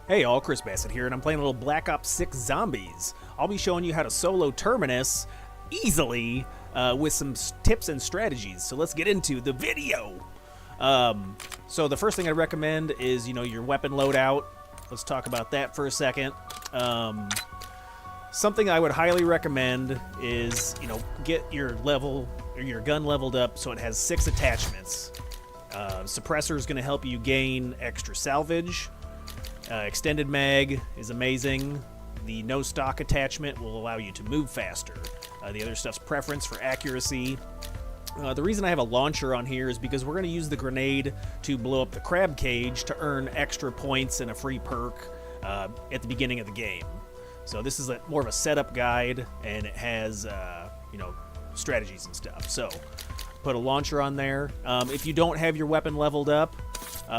Hey all, Chris Bassett here, and I'm playing a little Black Ops 6 Zombies. I'll be showing you how to solo Terminus easily with some tips and strategies. So let's get into the video. So the first thing I recommend is, your weapon loadout. Let's talk about that for a second. Something I would highly recommend is, get your gun leveled up so it has 6 attachments. Suppressor is going to help you gain extra salvage. Extended mag is amazing. The no stock attachment will allow you to move faster. The other stuff's preference for accuracy. The reason I have a launcher on here is because we're going to use the grenade to blow up the crab cage to earn extra points and a free perk at the beginning of the game. So this is more of a setup guide, and it has strategies and stuff. So put a launcher on there. If you don't have your weapon leveled up,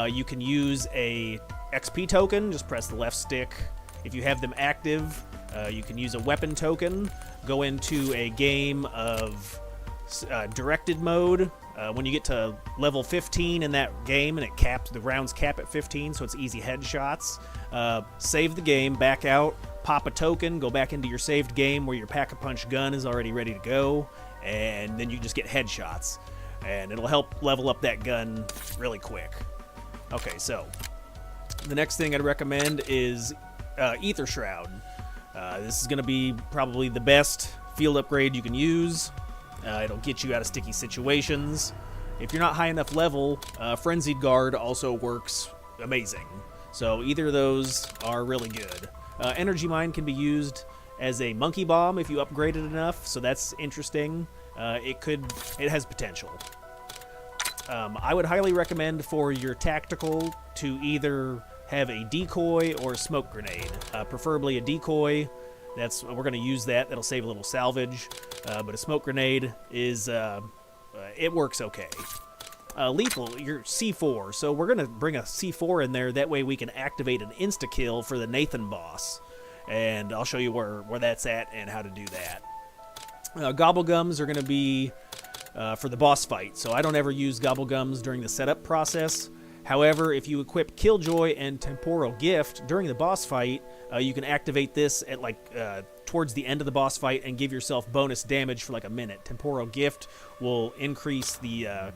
you can use a XP token. Just press the left stick. If you have them active, you can use a weapon token. Go into a game of directed mode. When you get to level 15 in that game, and the rounds cap at 15, so it's easy headshots. Save the game, back out, pop a token, go back into your saved game where your pack-a-punch gun is already ready to go, and then you just get headshots, and it'll help level up that gun really quick. Okay, so the next thing I'd recommend is Ether Shroud. This is going to be probably the best field upgrade you can use. It'll get you out of sticky situations. If you're not high enough level, Frenzied Guard also works amazing. So either of those are really good. Energy Mine can be used as a monkey bomb if you upgrade it enough, so that's interesting. It has potential. I would highly recommend for your tactical to either have a decoy or a smoke grenade. Preferably a decoy. We're going to use that. That'll save a little salvage. But a smoke grenade is it works okay. Lethal, your C4. So we're going to bring a C4 in there. That way we can activate an insta-kill for the Nathan boss. And I'll show you where that's at and how to do that. Gobblegums are going to be for the boss fight. So I don't ever use Gobblegums during the setup process. However, if you equip Killjoy and Temporal Gift during the boss fight, you can activate this at towards the end of the boss fight and give yourself bonus damage for like a minute. Temporal Gift will increase the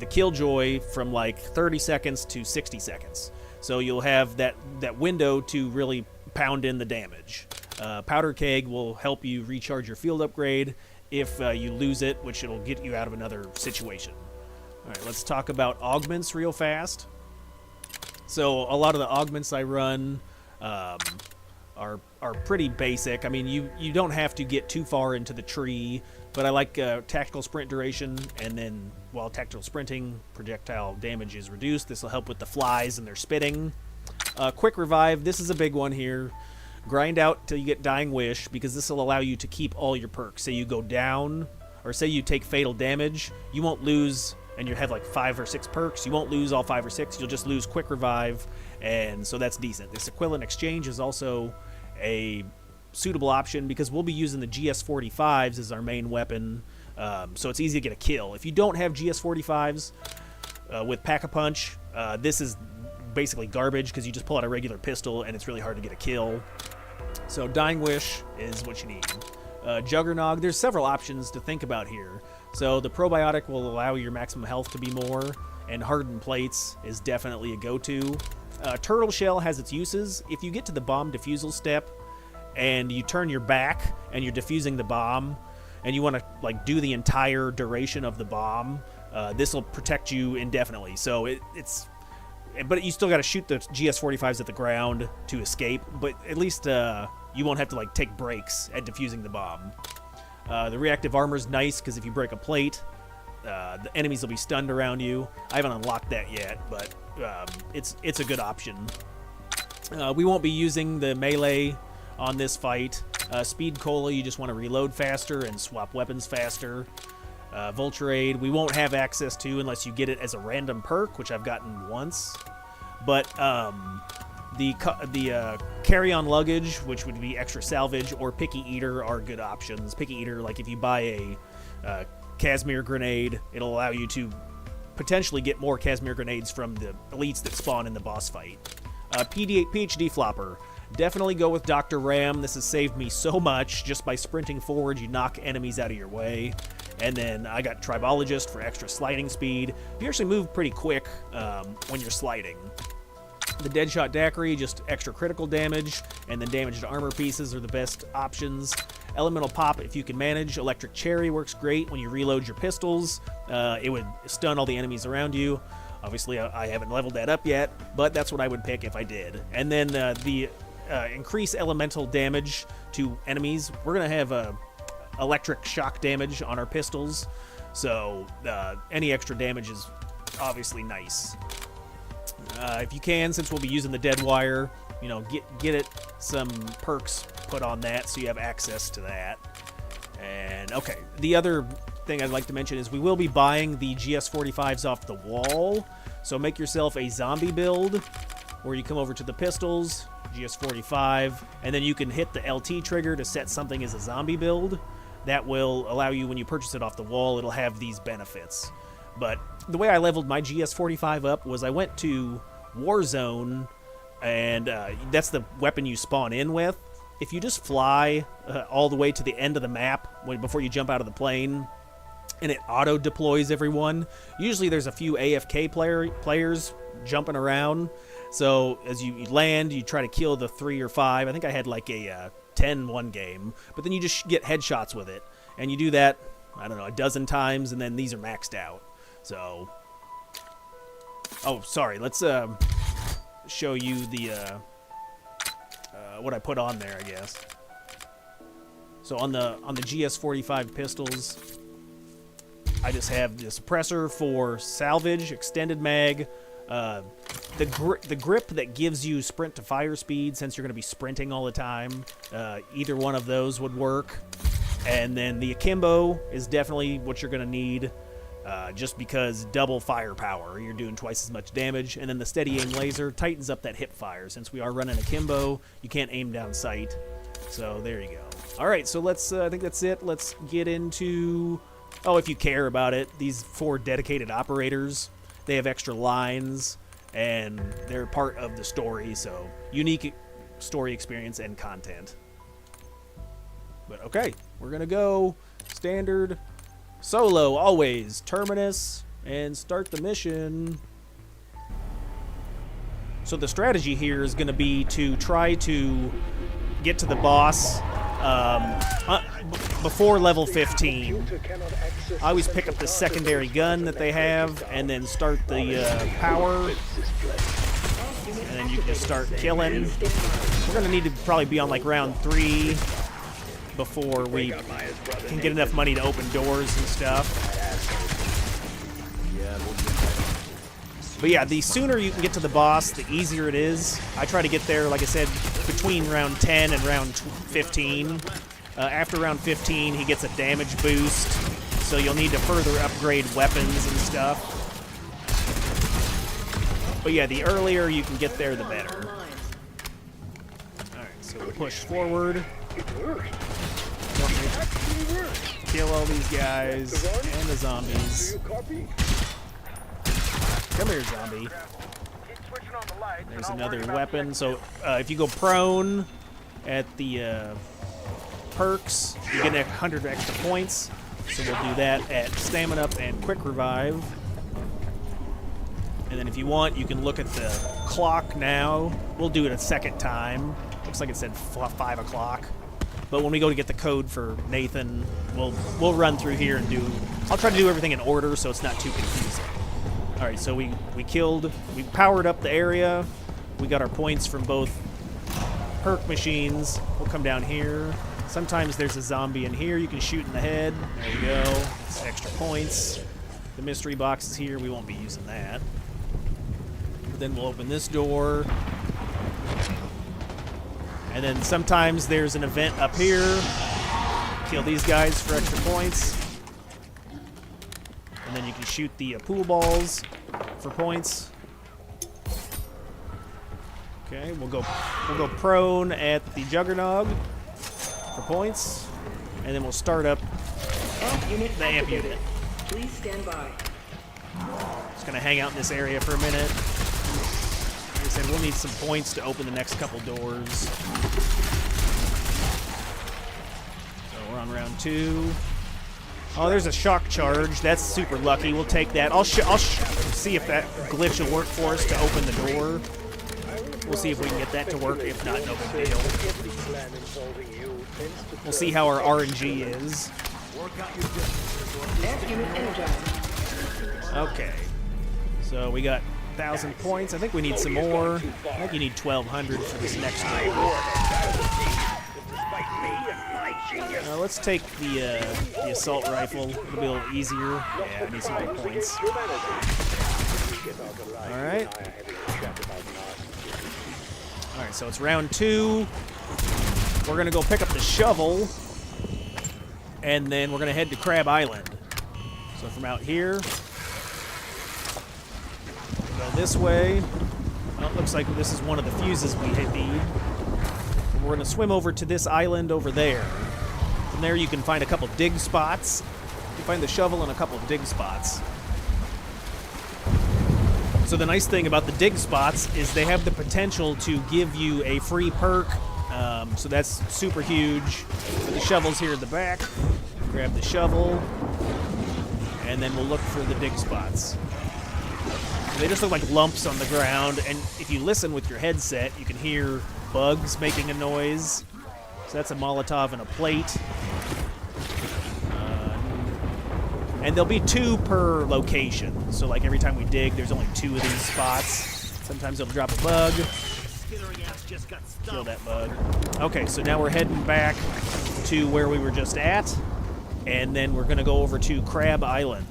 Killjoy from like 30 seconds to 60 seconds. So you'll have that window to really pound in the damage. Powder Keg will help you recharge your field upgrade if you lose it, which it'll get you out of another situation. All right, let's talk about augments real fast. So a lot of the augments I run are pretty basic. I mean, you don't have to get too far into the tree, but I like tactical sprint duration, and then while tactical sprinting, projectile damage is reduced. This will help with the flies and their spitting. Quick revive, this is a big one here. Grind out till you get Dying Wish, because this will allow you to keep all your perks. Say you go down, or say you take fatal damage, you won't lose, and you have like 5 or 6 perks, you won't lose all 5 or 6, you'll just lose Quick Revive, and so that's decent. This Equivalent Exchange is also a suitable option because we'll be using the GS-45s as our main weapon, so it's easy to get a kill. If you don't have GS-45s with Pack-a-Punch, this is basically garbage because you just pull out a regular pistol and it's really hard to get a kill. So Dying Wish is what you need. Juggernog, there's several options to think about here. So the probiotic will allow your maximum health to be more, and hardened plates is definitely a go-to. Turtle Shell has its uses. If you get to the bomb defusal step and you turn your back and you're defusing the bomb and you want to do the entire duration of the bomb, this will protect you indefinitely. So but you still got to shoot the GS-45s at the ground to escape, but at least you won't have to take breaks at defusing the bomb. The reactive armor is nice because if you break a plate, the enemies will be stunned around you. I haven't unlocked that yet, but it's a good option. We won't be using the melee on this fight. Speed Cola, you just want to reload faster and swap weapons faster. Vulture we won't have access to unless you get it as a random perk, which I've gotten once. But the carry-on luggage, which would be extra salvage, or Picky Eater are good options. Picky Eater, if you buy a Casimir grenade, it'll allow you to potentially get more Casimir grenades from the elites that spawn in the boss fight. PhD flopper. Definitely go with Dr. Ram. This has saved me so much. Just by sprinting forward, you knock enemies out of your way. And then I got Tribologist for extra sliding speed. You actually move pretty quick when you're sliding. The Deadshot Daiquiri, just extra critical damage, and then damaged armor pieces are the best options. Elemental Pop, if you can manage. Electric Cherry works great when you reload your pistols. It would stun all the enemies around you. Obviously, I haven't leveled that up yet, but that's what I would pick if I did. And then the increase elemental damage to enemies. We're going to have electric shock damage on our pistols, so any extra damage is obviously nice. If you can, since we'll be using the dead wire, you know, get it some perks put on that so you have access to that. And okay, the other thing I'd like to mention is we will be buying the GS45s off the wall, so make yourself a zombie build where you come over to the pistols, GS45, and then you can hit the LT trigger to set something as a zombie build. That will allow you, when you purchase it off the wall, it'll have these benefits. But the way I leveled my GS45 up was I went to Warzone, and that's the weapon you spawn in with. If you just fly all the way to the end of the map before you jump out of the plane, and it auto-deploys everyone, usually there's a few AFK players jumping around. So as you land, you try to kill the 3 or 5. I think I had like a 10 one game, but then you just get headshots with it, and you do that, I don't know, a dozen times, and then these are maxed out. So, oh, sorry, let's show you the what I put on there, I guess. So on the GS45 pistols, I just have the suppressor for salvage, extended mag, the grip that gives you sprint to fire speed, since you're going to be sprinting all the time. Either one of those would work. And then the akimbo is definitely what you're going to need, just because double firepower, you're doing twice as much damage. And then the steady aim laser tightens up that hip fire. Since we are running akimbo, you can't aim down sight. So there you go. All right, so let's I think that's it. Let's get into, oh, if you care about it, these 4 dedicated operators. They have extra lines, and they're part of the story, so unique story experience and content. But okay, we're going to go standard solo, always, Terminus, and start the mission. So the strategy here is going to be to try to get to the boss before level 15. I always pick up the secondary gun that they have and then start the power, and then you can just start killing. We're going to need to probably be on like round 3 before we can get enough money to open doors and stuff. But yeah, the sooner you can get to the boss, the easier it is. I try to get there, like I said, between round 10 and round 15. After round 15, he gets a damage boost, so you'll need to further upgrade weapons and stuff. But yeah, the earlier you can get there, the better. Alright, so we'll push forward. Kill all these guys and the zombies. Come here, zombie. There's another weapon. So if you go prone at the perks, you get 100 extra points. So we'll do that at stamina up and quick revive. And then if you want, you can look at the clock now. We'll do it a second time. Looks like it said 5 o'clock. But when we go to get the code for Nathan, we'll run through here and I'll try to do everything in order so it's not too confusing. Alright, so we powered up the area. We got our points from both perk machines. We'll come down here. Sometimes there's a zombie in here you can shoot in the head. There you go. It's extra points. The mystery box is here. We won't be using that. But then we'll open this door. And then sometimes there's an event up here. Kill these guys for extra points. And then you can shoot the pool balls for points. Okay, we'll go prone at the Juggernog for points, and then we'll start up the amp unit. Please stand by. Just gonna hang out in this area for a minute. said, we'll need some points to open the next couple doors. So we're on round 2. Oh, there's a shock charge. That's super lucky. We'll take that. I'll see if that glitch will work for us to open the door. We'll see if we can get that to work. If not, no big deal. We'll see how our RNG is. Okay. So we got 1,000 points. I think we need some more. I think you need 1,200 for this next one. Let's take the assault rifle. It'll be a little easier. Yeah, I need some more points. Alright. Alright, so it's round 2. We're going to go pick up the shovel. And then we're going to head to Crab Island. So from out here, go this way. Well, it looks like this is one of the fuses we need. We're going to swim over to this island over there. From there you can find a couple dig spots. You find the shovel and a couple dig spots. So the nice thing about the dig spots is they have the potential to give you a free perk. So that's super huge. The shovel's here in the back. Grab the shovel. And then we'll look for the dig spots. They just look like lumps on the ground, and if you listen with your headset, you can hear bugs making a noise. So that's a Molotov and a plate. And there'll be 2 per location. So like every time we dig, there's only 2 of these spots. Sometimes it'll drop a bug. Kill that bug. Okay, so now we're heading back to where we were just at. And then we're going to go over to Crab Island.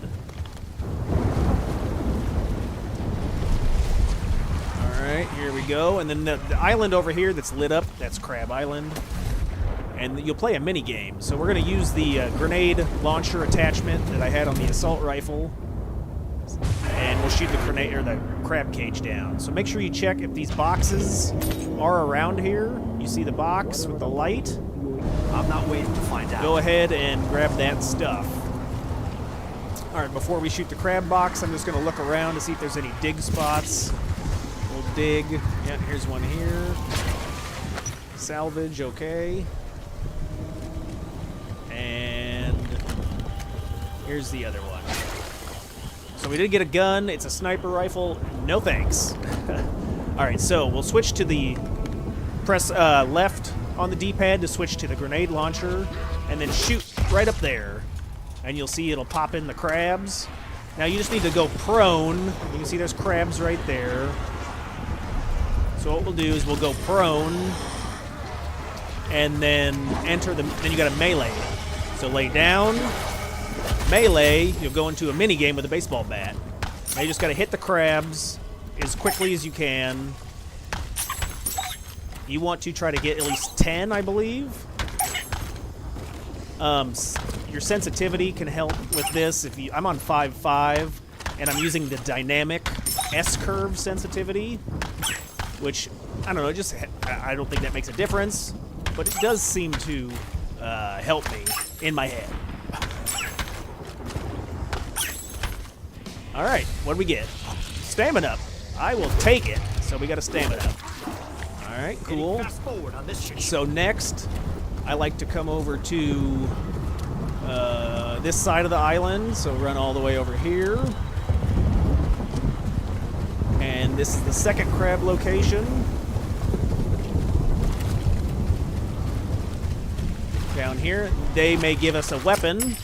Alright, here we go. And then the island over here that's lit up, that's Crab Island. And you'll play a mini game. So we're going to use the grenade launcher attachment that I had on the assault rifle. And we'll shoot the grenade or the crab cage down. So make sure you check if these boxes are around here. You see the box with the light? I'm not waiting to find out. Go ahead and grab that stuff. Alright, before we shoot the crab box, I'm just going to look around to see if there's any dig spots. We'll dig. Yeah, here's one here. Salvage, okay. And here's the other one. So we did get a gun. It's a sniper rifle. No thanks. Alright, so we'll switch to the press left on the D-pad to switch to the grenade launcher, and then shoot right up there. And you'll see it'll pop in the crabs. Now you just need to go prone. You can see there's crabs right there. So what we'll do is we'll go prone, and then enter the. Then you got a melee. So lay down, melee. You'll go into a mini game with a baseball bat. Now you just got to hit the crabs as quickly as you can. You want to try to get at least 10, I believe. Your sensitivity can help with this. If you, I'm on 5.5, and I'm using the dynamic S-curve sensitivity, which I don't know. Just I don't think that makes a difference, but it does seem to help me in my head. All right, what do we get? Stamina. I will take it. So we got a stamina. All right, cool. So next, I like to come over to this side of the island. So run all the way over here. And this is the second crab location. Down here, they may give us a weapon.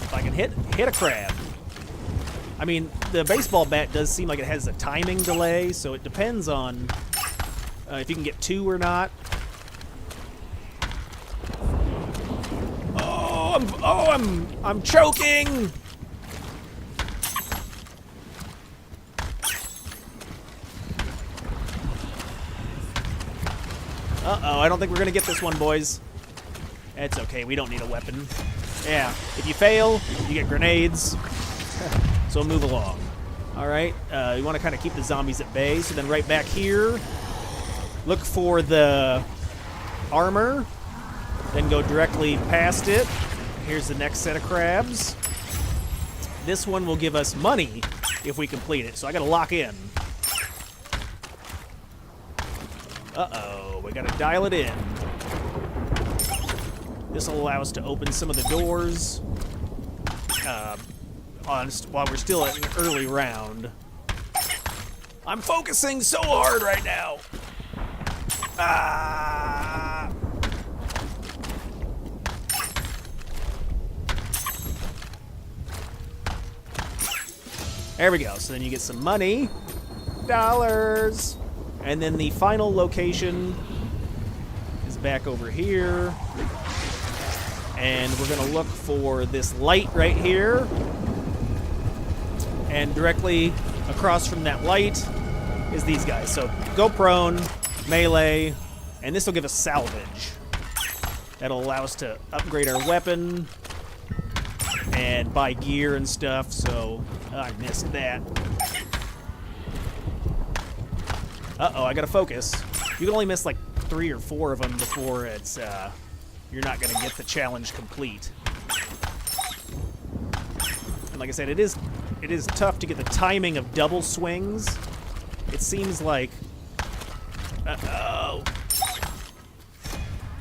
If I can hit a crab. I mean, the baseball bat does seem like it has a timing delay, so it depends on if you can get 2 or not. I'm choking. Uh-oh, I don't think we're gonna get this one, boys. It's okay, we don't need a weapon. Yeah, if you fail, you get grenades. So move along. All right, you want to kind of keep the zombies at bay. So then right back here, look for the armor, then go directly past it. Here's the next set of crabs. this one will give us money if we complete it. So I gotta lock in. Uh-oh, we gotta dial it in. This will allow us to open some of the doors while we're still at an early round. I'm focusing so hard right now. Ah! There we go. So then you get some money. Dollars. And then the final location is back over here. And we're going to look for this light right here. And directly across from that light is these guys. So go prone, melee, and this will give us salvage. That'll allow us to upgrade our weapon and buy gear and stuff. So I missed that. Uh-oh, I gotta focus. You can only miss like 3 or 4 of them before it's you're not gonna get the challenge complete. And like I said, it is tough to get the timing of double swings. It seems like uh-oh.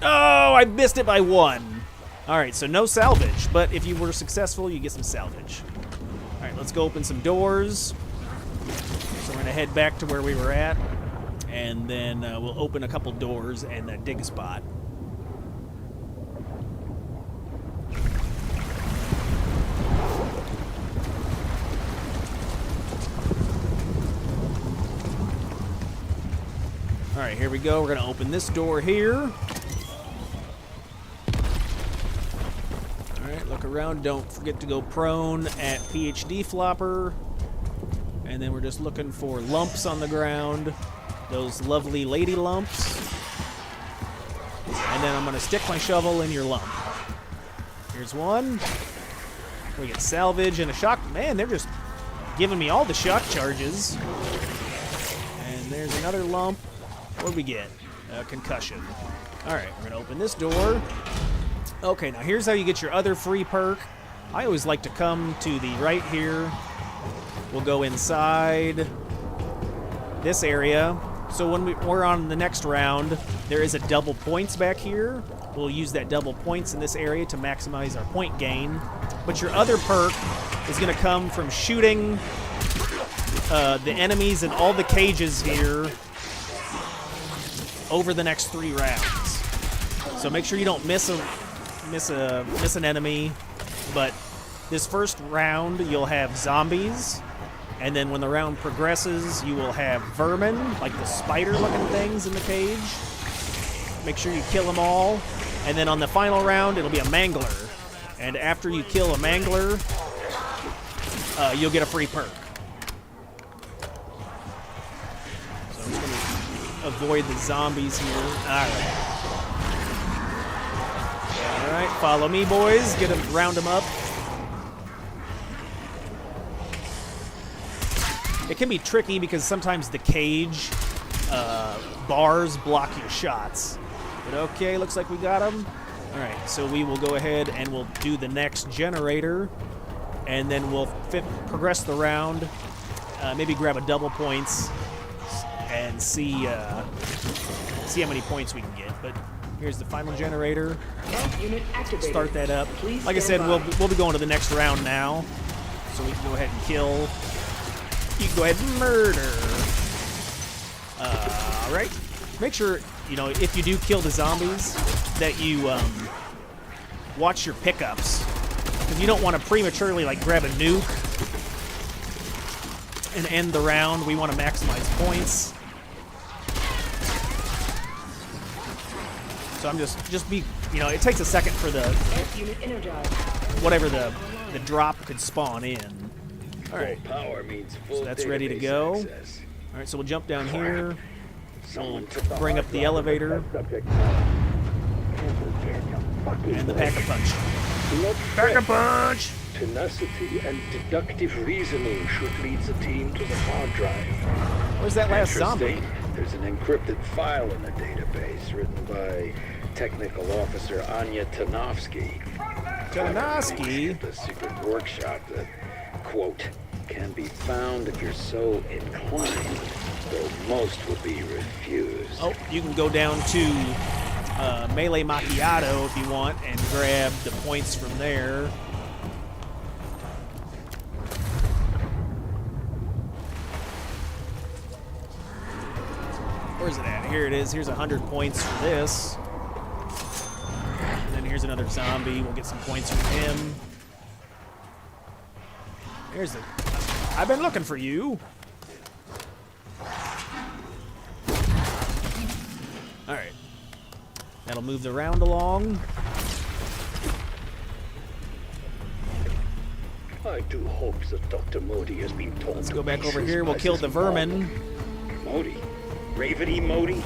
Oh, I missed it by 1. Alright, so no salvage, but if you were successful, you get some salvage. Alright, let's go open some doors. So we're gonna head back to where we were at. And then we'll open a couple doors and dig a spot. All right, here we go. We're going to open this door here. All right, look around. Don't forget to go prone at PhD flopper. And then we're just looking for lumps on the ground. Those lovely lady lumps. And then I'm going to stick my shovel in your lump. Here's one. We get salvage and a shock. Man, they're just giving me all the shock charges. And there's another lump. What do we get? Concussion. All right, we're going to open this door. Okay, now here's how you get your other free perk. I always like to come to the right here. We'll go inside this area. So when we're on the next round, there is a double points back here. We'll use that double points in this area to maximize our point gain. But your other perk is going to come from shooting the enemies in all the cages here over the next 3 rounds. So make sure you don't miss an enemy. But this first round, you'll have zombies. And then when the round progresses, you will have vermin, like the spider-looking things in the cage. Make sure you kill them all. And then on the final round, it'll be a mangler. And after you kill a mangler, you'll get a free perk. So I'm just going to avoid the zombies here. All right. All right, follow me, boys. Round them up. It can be tricky because sometimes the cage bars block your shots. But okay, looks like we got them. All right, so we will go ahead and we'll do the next generator, and then we'll progress the round. Maybe grab a double points and see how many points we can get. But here's the final generator. Start that up. Like I said, we'll be going to the next round now, so we can go ahead and kill. You can go ahead and murder. All right. Make sure, if you do kill the zombies, that you watch your pickups. Because you don't want to prematurely, grab a nuke and end the round. We want to maximize points. So I'm just be, it takes a second for whatever the drop could spawn in. All right, so that's ready to go. All right, so we'll jump down here. We'll bring up the elevator. And the Pack-a-Punch. Pack-a-Punch! Tenacity and deductive reasoning should lead the team to the hard drive. Where's that last zombie? There's an encrypted file in the database written by Technical Officer Anya Tanovsky. Tanovsky? The secret workshop that quote, can be found if you're so inclined, though most will be refused. Oh, you can go down to Melee Macchiato if you want and grab the points from there. Where's it at? Here it is. Here's 100 points for this. And then here's another zombie. We'll get some points from him. Here's the... I've been looking for you. Alright. That'll move the round along. I do hope that Dr. Modi has been told. Let's go back over here. We'll kill the vermin. Modi? Raveny Modi?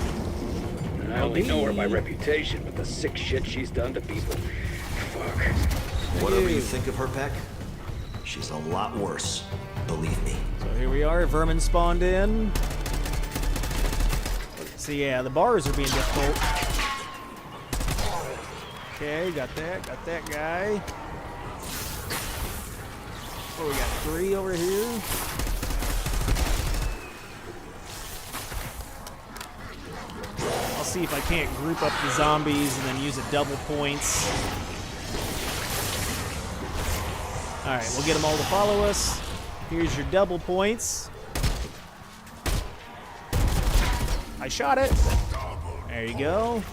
I only know her by reputation, but the sick shit she's done to people. Fuck. Whatever you think of her, Peck, she's a lot worse. Believe me. So here we are. Vermin spawned in. So yeah, the bars are being difficult. Okay, got that guy. Oh, we got 3 over here. I'll see if I can't group up the zombies and then use a double points. Alright, we'll get them all to follow us. Here's your double points. I shot it. There you go.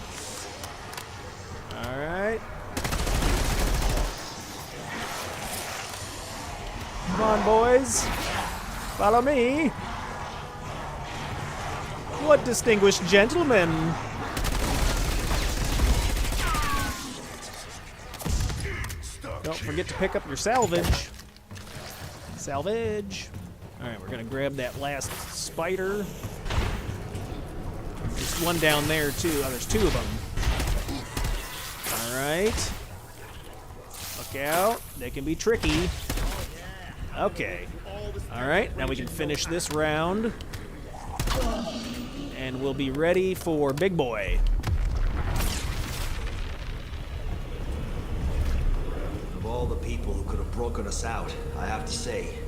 Alright. Come on, boys. Follow me. What distinguished gentlemen. Don't forget to pick up your salvage. Salvage. Alright, we're going to grab that last spider. There's one down there, too. Oh, there's 2 of them. Alright. Look out. They can be tricky. Okay. Alright, now we can finish this round. And we'll be ready for Big Boy. Of all the people who could have broken us out, I have to say,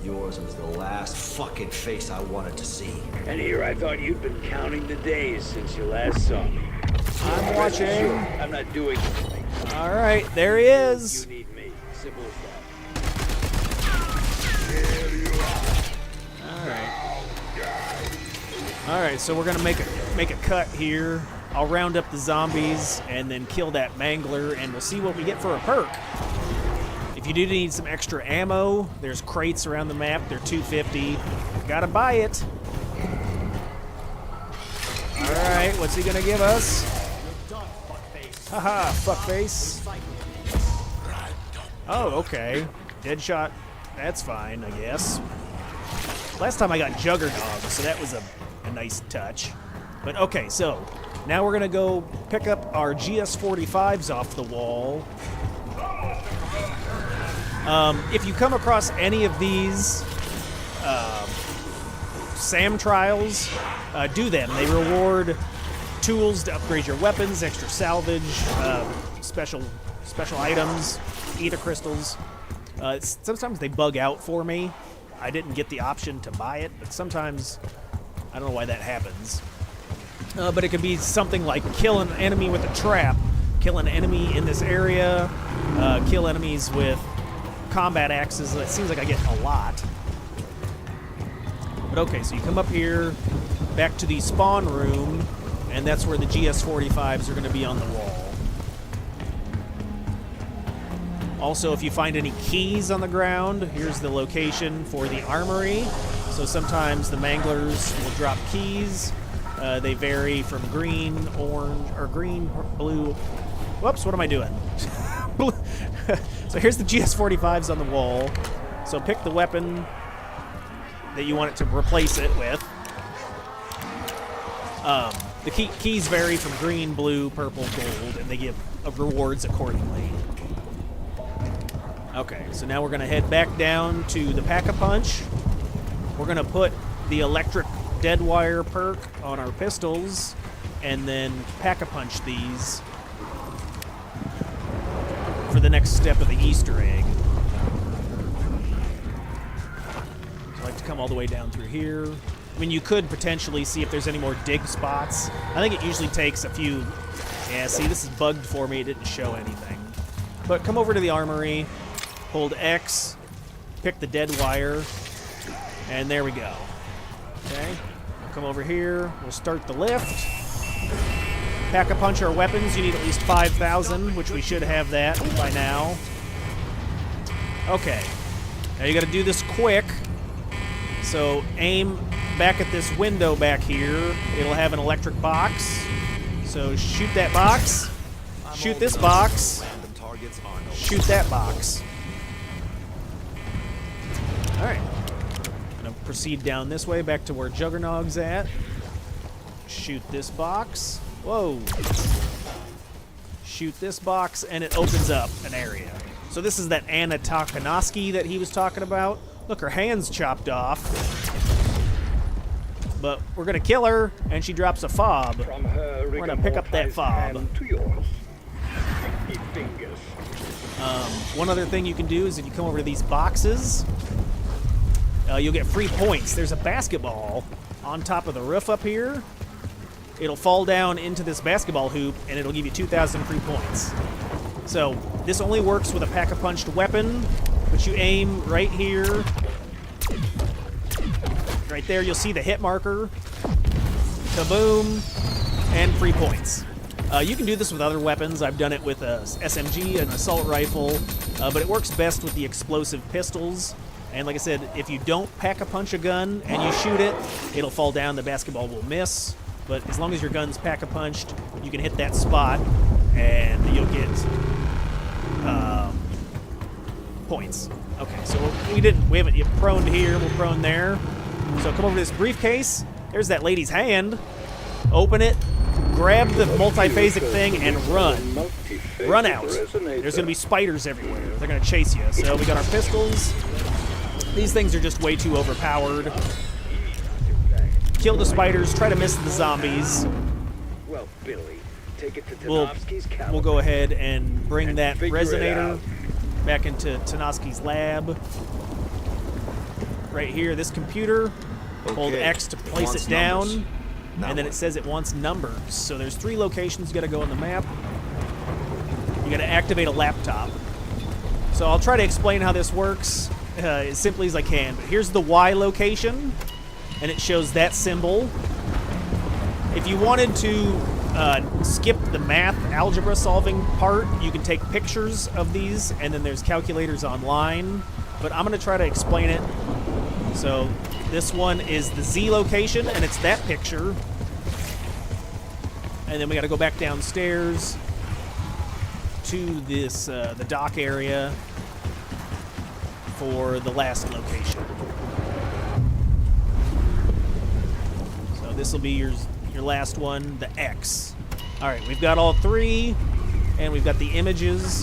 yours was the last fucking face I wanted to see. And here I thought you'd been counting the days since you last saw me. I'm watching. Sure, I'm not doing anything. Alright, there he is. You need me. Simple as that. Alright, so we're gonna make a cut here. I'll round up the zombies and then kill that mangler, and we'll see what we get for a perk. If you do need some extra ammo, there's crates around the map. They're $2.50. Gotta buy it. Alright, what's he gonna give us? Haha, fuckface. Oh, okay. Deadshot. That's fine, I guess. Last time I got Juggernauts, so that was a nice touch. But okay, so now we're gonna go pick up our GS-45s off the wall. If you come across any of these SAM trials, do them. They reward tools to upgrade your weapons, extra salvage, special items, ether crystals. Sometimes they bug out for me. I didn't get the option to buy it, but sometimes I don't know why that happens. But it could be something like kill an enemy with a trap, kill an enemy in this area, kill enemies with combat axes. It seems like I get a lot. But okay, so you come up here, back to the spawn room, and that's where the GS-45s are going to be on the wall. Also, if you find any keys on the ground, here's the location for the armory. So sometimes the manglers will drop keys. They vary from green, orange, or green, blue. Whoops, what am I doing? So here's the GS-45s on the wall. So pick the weapon that you want it to replace it with. The keys vary from green, blue, purple, gold, and they give rewards accordingly. Okay, so now we're going to head back down to the Pack-a-Punch. We're going to put the electric dead wire perk on our pistols and then Pack-a-Punch these for the next step of the Easter egg. come all the way down through here. I mean, you could potentially see if there's any more dig spots. I think it usually takes a few... Yeah, see, this is bugged for me. It didn't show anything. But come over to the armory, hold X, pick the dead wire, and there we go. Okay, come over here. We'll start the lift. Pack-a-punch our weapons. You need at least 5,000, which we should have that by now. Okay. Now you got to do this quick. So aim back at this window back here. It'll have an electric box. So shoot that box. Shoot this box. Shoot that box. Alright. Gonna proceed down this way back to where Juggernog's at. Shoot this box. Whoa. Shoot this box, and it opens up an area. So this is that Anna Takanoski that he was talking about. Look, her hand's chopped off. But we're gonna kill her, and she drops a fob. We're gonna pick up that fob. One other thing you can do is if you come over to these boxes, you'll get free points. There's a basketball on top of the roof up here. It'll fall down into this basketball hoop, and it'll give you 2,000 free points. So this only works with a pack-a-punched weapon, but you aim right here. Right there, you'll see the hit marker. Kaboom, and free points. You can do this with other weapons. I've done it with a SMG, an assault rifle, but it works best with the explosive pistols. And like I said, if you don't pack-a-punch a gun and you shoot it, it'll fall down, the basketball will miss. But as long as your gun's pack-a-punched, you can hit that spot, and you'll get points. Okay, so we haven't yet proned here, we'll prone there. So come over to this briefcase. There's that lady's hand. Open it, grab the multi-phasic thing, and run. Run out. There's gonna be spiders everywhere. They're gonna chase you. So we got our pistols. These things are just way too overpowered. Kill the spiders, try to miss the zombies. Well, Billy, take it to We'll Tanofsky's go ahead and bring that figure it resonator out. back into Tanofsky's lab. Right here, this computer. Hold Okay, X to it place wants it down, numbers. Now and then what? it says it wants numbers. So there's 3 locations you gotta go on the map. You gotta activate a laptop. So I'll try to explain how this works as simply as I can. But here's the Y location, and it shows that symbol. If you wanted to skip the math algebra solving part, you can take pictures of these, and then there's calculators online. But I'm going to try to explain it. So this one is the Z location, and it's that picture. And then we got to go back downstairs to this the dock area for the last location. So this will be your last one, the X. All right, we've got all 3, and we've got the images.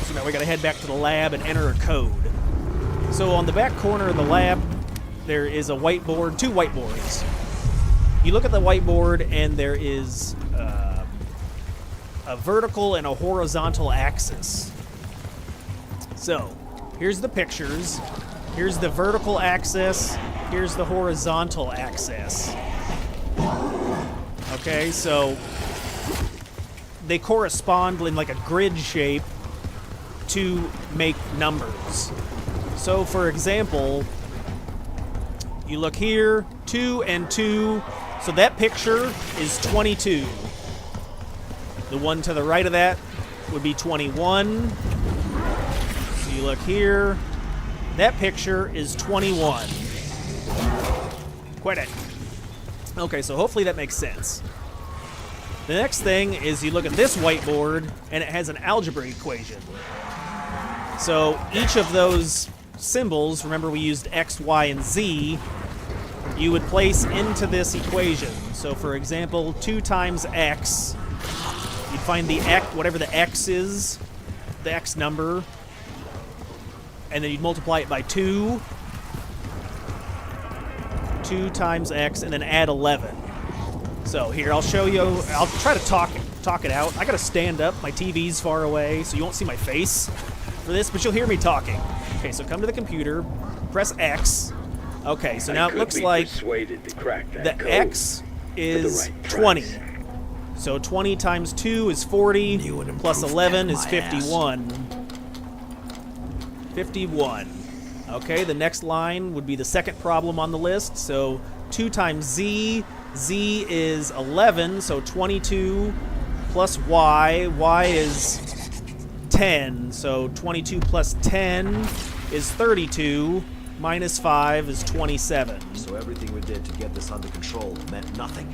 So now we got to head back to the lab and enter a code. So on the back corner of the lab, there is a whiteboard, 2 whiteboards. You look at the whiteboard, and there is a vertical and a horizontal axis. So here's the pictures. Here's the vertical axis. Here's the horizontal axis. Okay, so they correspond in like a grid shape to make numbers. So for example, you look here, 2 and 2. So that picture is 22. The one to the right of that would be 21. So you look here, that picture is 21. Quit it. Okay, so hopefully that makes sense. The next thing is you look at this whiteboard, and it has an algebra equation. So each of those symbols, remember we used X, Y, and Z, you would place into this equation. So for example, 2 times X, you'd find the X, whatever the X is, the X number, and then you'd multiply it by 2. 2 times X, and then add 11. So here, I'll show you. I'll try to talk it out. I gotta stand up. My TV's far away, so you won't see my face for this, but you'll hear me talking. Okay, so come to the computer, press X. Okay, so now it looks like persuaded to crack that the code X is right price. 20. So 20 times 2 is 40, New and plus improved 11 death is my 51. 51. Okay, the next line would be the second problem on the list. So 2 times Z. Z is 11, so 22 plus Y. Y is 10, so 22 plus 10 is 32. Minus 5 is 27. So everything we did to get this under control meant nothing.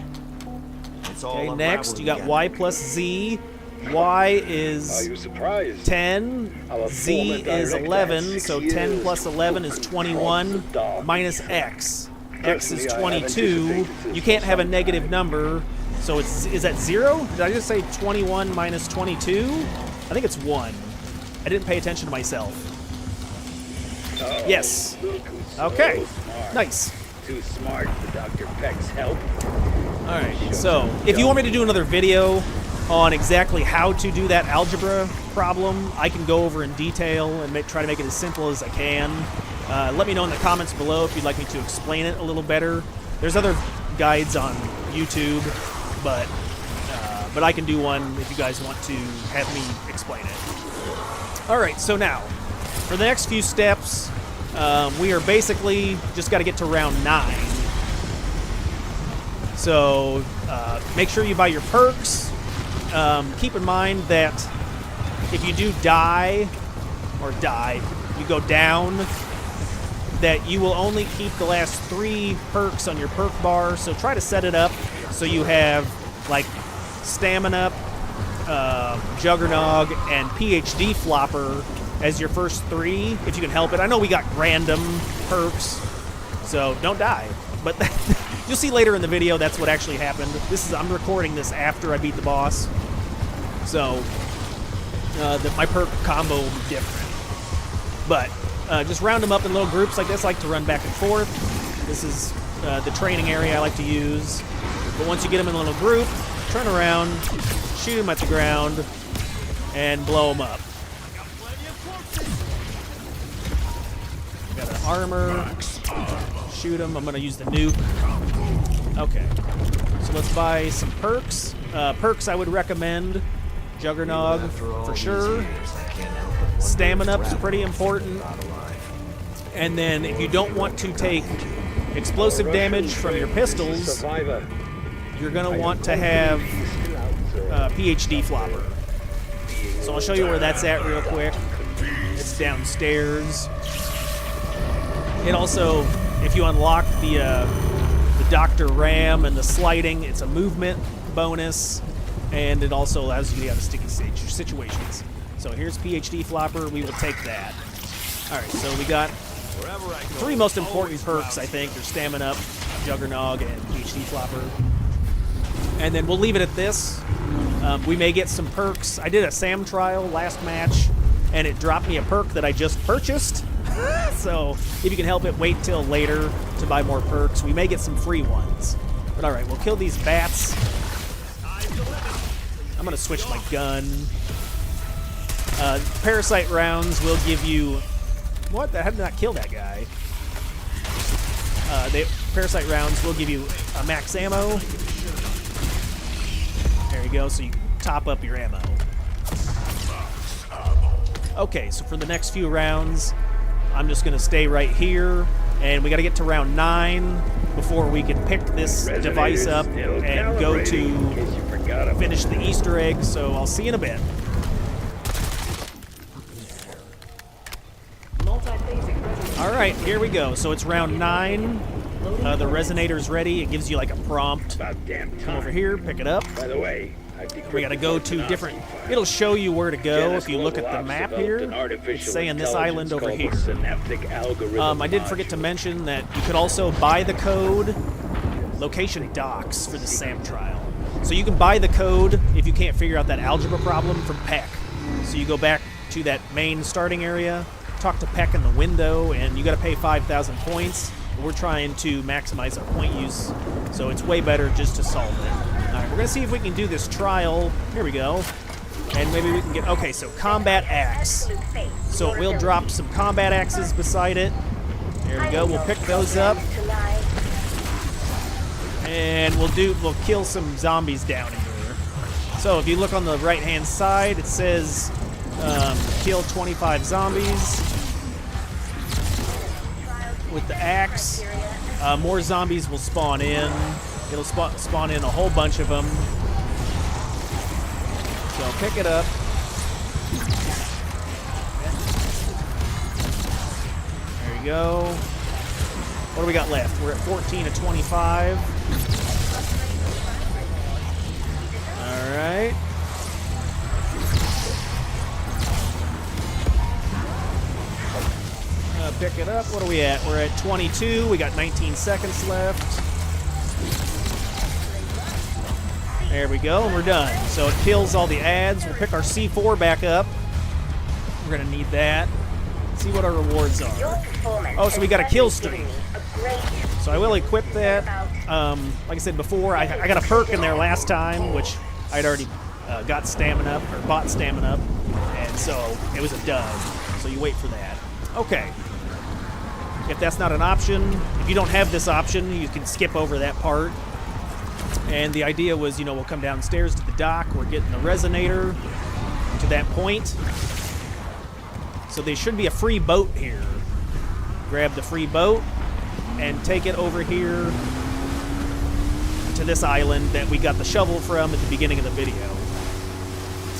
It's all Okay, next you got again. Y plus Z. Y Are is you surprised? 10. I'll Z inform and is direct 11, that so 6 10 years plus 11 is 21. dog. Minus X. X is Personally, I 22. haven't You can't have a some negative time. number. So is that 0? Did I just say 21 minus 22? I think it's 1. I didn't pay attention to myself. Oh, Yes. look who's Okay. so smart. Nice. Too smart for Dr. Peck's help. Alright, so if you want me to do another video on exactly how to do that algebra problem, I can go over in detail and try to make it as simple as I can. Let me know in the comments below if you'd like me to explain it a little better. There's other guides on YouTube, but I can do one if you guys want to have me explain it. Alright, so now, for the next few steps, we are basically just got to get to round 9. So make sure you buy your perks. Keep in mind that if you do die, you go down, that you will only keep the last 3 perks on your perk bar. So try to set it up so you have like Stamina, Juggernog, and PhD Flopper as your first 3, if you can help it. I know we got random perks, so don't die. But you'll see later in the video that's what actually happened. I'm recording this after I beat the boss, so my perk combo will be different. But just round them up in little groups like this. I like to run back and forth. This is the training area I like to use. But once you get them in a little group, turn around, shoot them at the ground, and blow them up. Got an armor. Shoot them. I'm going to use the nuke. Okay. So let's buy some perks. Perks I would recommend. Juggernog for sure. Stamina's pretty important. And then if you don't want to take explosive damage from your pistols, Survivor. you're going to want to have PhD Flopper. So I'll show you where that's at real quick. It's downstairs. It also, if you unlock the Dr. Ram and the sliding, it's a movement bonus, and it also allows you to get out of sticky situations. So here's PhD Flopper. We will take that. All right, so we got 3 most important perks, I think. They're Stamina, Juggernog, and PhD Flopper. And then we'll leave it at this. We may get some perks. I did a SAM trial last match, and it dropped me a perk that I just purchased. So if you can help it, wait till later to buy more perks. We may get some free ones. But all right, we'll kill these bats. I'm going to switch my gun. Parasite rounds will give you... What? How did I not kill that guy? Parasite rounds will give you a max ammo. There you go, so you top up your ammo. Okay, so for the next few rounds, I'm just going to stay right here, and we got to get to round 9 before we can pick this device up and go to finish the Easter egg, so I'll see you in a bit. Alright, here we go. So it's round 9. The resonator's ready. It gives you like a prompt. Come over here, pick it up. By the way, We gotta go to different... It'll show you where to go if you look at the map here. It's saying this island over here. I did forget to mention that you could also buy the code location docs for the SAM trial. So you can buy the code if you can't figure out that algebra problem from Peck. So you go back to that main starting area, talk to Peck in the window, and you gotta pay 5,000 points. We're trying to maximize our point use, so it's way better just to solve it. Alright, we're gonna see if we can do this trial. Here we go. And maybe we can get... Okay, so combat axe. So it will drop some combat axes beside it. There we go. We'll pick those up. And we'll kill some zombies down here. So if you look on the right-hand side, it says kill 25 zombies with the axe. More zombies will spawn in. It'll spawn in a whole bunch of them. So pick it up. There you go. What do we got left? We're at 14 of 25. All right. Pick it up. What are we at? We're at 22. We got 19 seconds left. There we go, and we're done. So it kills all the ads. We'll pick our C4 back up. We're going to need that. See what our rewards are. Oh, so we got a kill streak. So I will equip that. Like I said before, I got a perk in there last time, which I'd already got stamina, or bought stamina, and so it was a dud. So you wait for that. Okay. If that's not an option, if you don't have this option, you can skip over that part. And the idea was, you know, we'll come downstairs to the dock. We're getting the resonator to that point. So there should be a free boat here. Grab the free boat and take it over here to this island that we got the shovel from at the beginning of the video.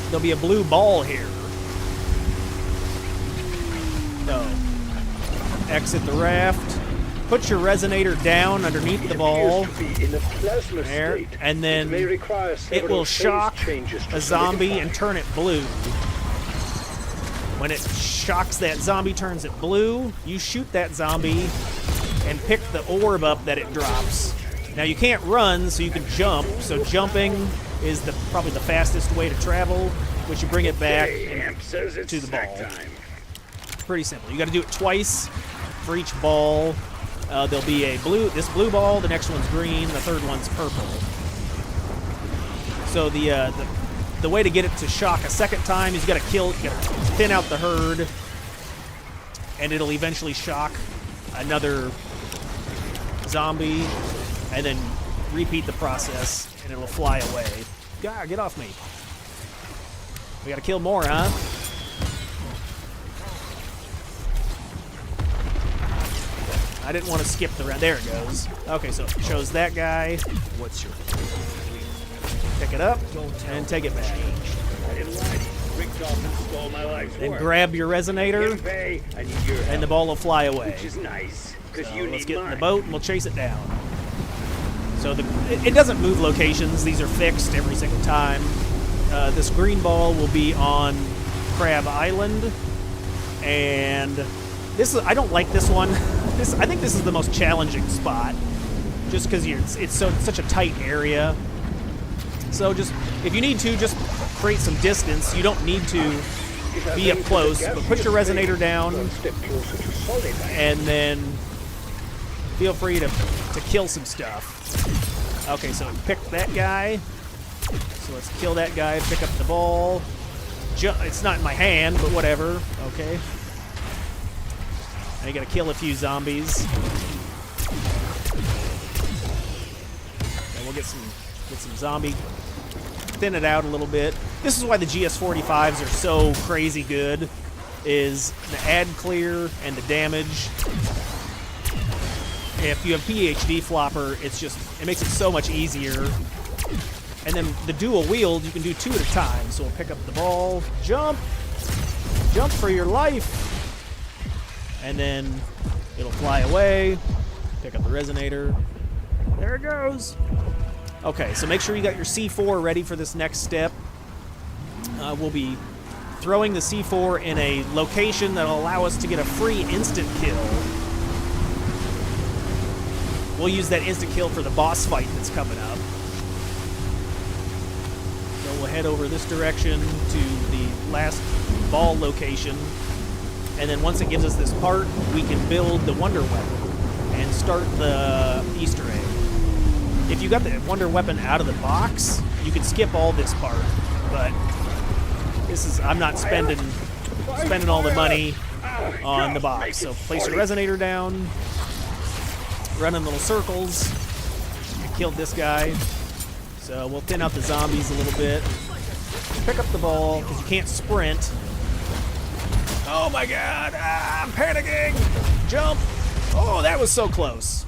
There'll be a blue ball here. So, exit the raft. Put your resonator down underneath the ball. There, and then it will shock a zombie and turn it blue. When it shocks that zombie, turns it blue, you shoot that zombie and pick the orb up that it drops. Now you can't run, so you can jump. So jumping is probably the fastest way to travel, which you bring it back to the ball. Pretty simple. You got to do it twice for each ball. There'll be this blue ball, the next one's green, the third one's purple. So the way to get it to shock a second time is you gotta thin out the herd, and it'll eventually shock another zombie, and then repeat the process, and it'll fly away. God, get off me. We gotta kill more, huh? I didn't want to skip the round. There it goes. Okay, so it shows that guy. What's your... Pick it up and take it back. Then grab your resonator, and the ball will fly away. So let's get in the boat and we'll chase it down. So it doesn't move locations. These are fixed every single time. This green ball will be on Crab Island, and I don't like this one. I think this is the most challenging spot, just because it's such a tight area. So if you need to, just create some distance. You don't need to be up close, but put your resonator down, and then feel free to kill some stuff. Okay, so pick that guy. So let's kill that guy, pick up the ball. It's not in my hand, but whatever. Okay. Now you gotta kill a few zombies. And we'll get some zombie. Thin it out a little bit. This is why the GS45s are so crazy good, is the ad clear and the damage. If you have PhD flopper, it makes it so much easier. And then the dual wield, you can do 2 at a time. So we'll pick up the ball, jump for your life. And then it'll fly away. Pick up the resonator. There it goes. Okay, so make sure you got your C4 ready for this next step. We'll be throwing the C4 in a location that'll allow us to get a free instant kill. We'll use that instant kill for the boss fight that's coming up. So we'll head over this direction to the last ball location. And then once it gives us this part, we can build the Wonder Weapon and start the Easter egg. If you got the Wonder Weapon out of the box, you can skip all this part. But I'm not spending all the money on the box. So place your resonator down, run in little circles. I killed this guy. So we'll thin out the zombies a little bit. Pick up the ball, because you can't sprint. Oh my god, I'm panicking! Jump! Oh, that was so close.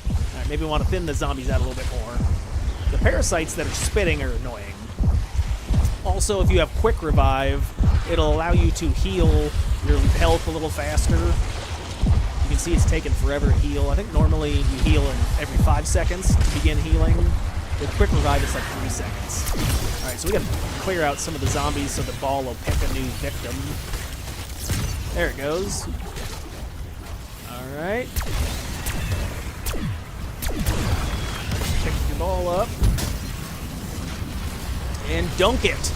Alright, maybe we want to thin the zombies out a little bit more. The parasites that are spitting are annoying. Also, if you have quick revive, it'll allow you to heal your health a little faster. You can see it's taken forever to heal. I think normally you heal in every 5 seconds to begin healing. With quick revive, it's like 3 seconds. Alright, so we gotta clear out some of the zombies so the ball will pick a new victim. There it goes. Alright. Pick your ball up. And dunk it.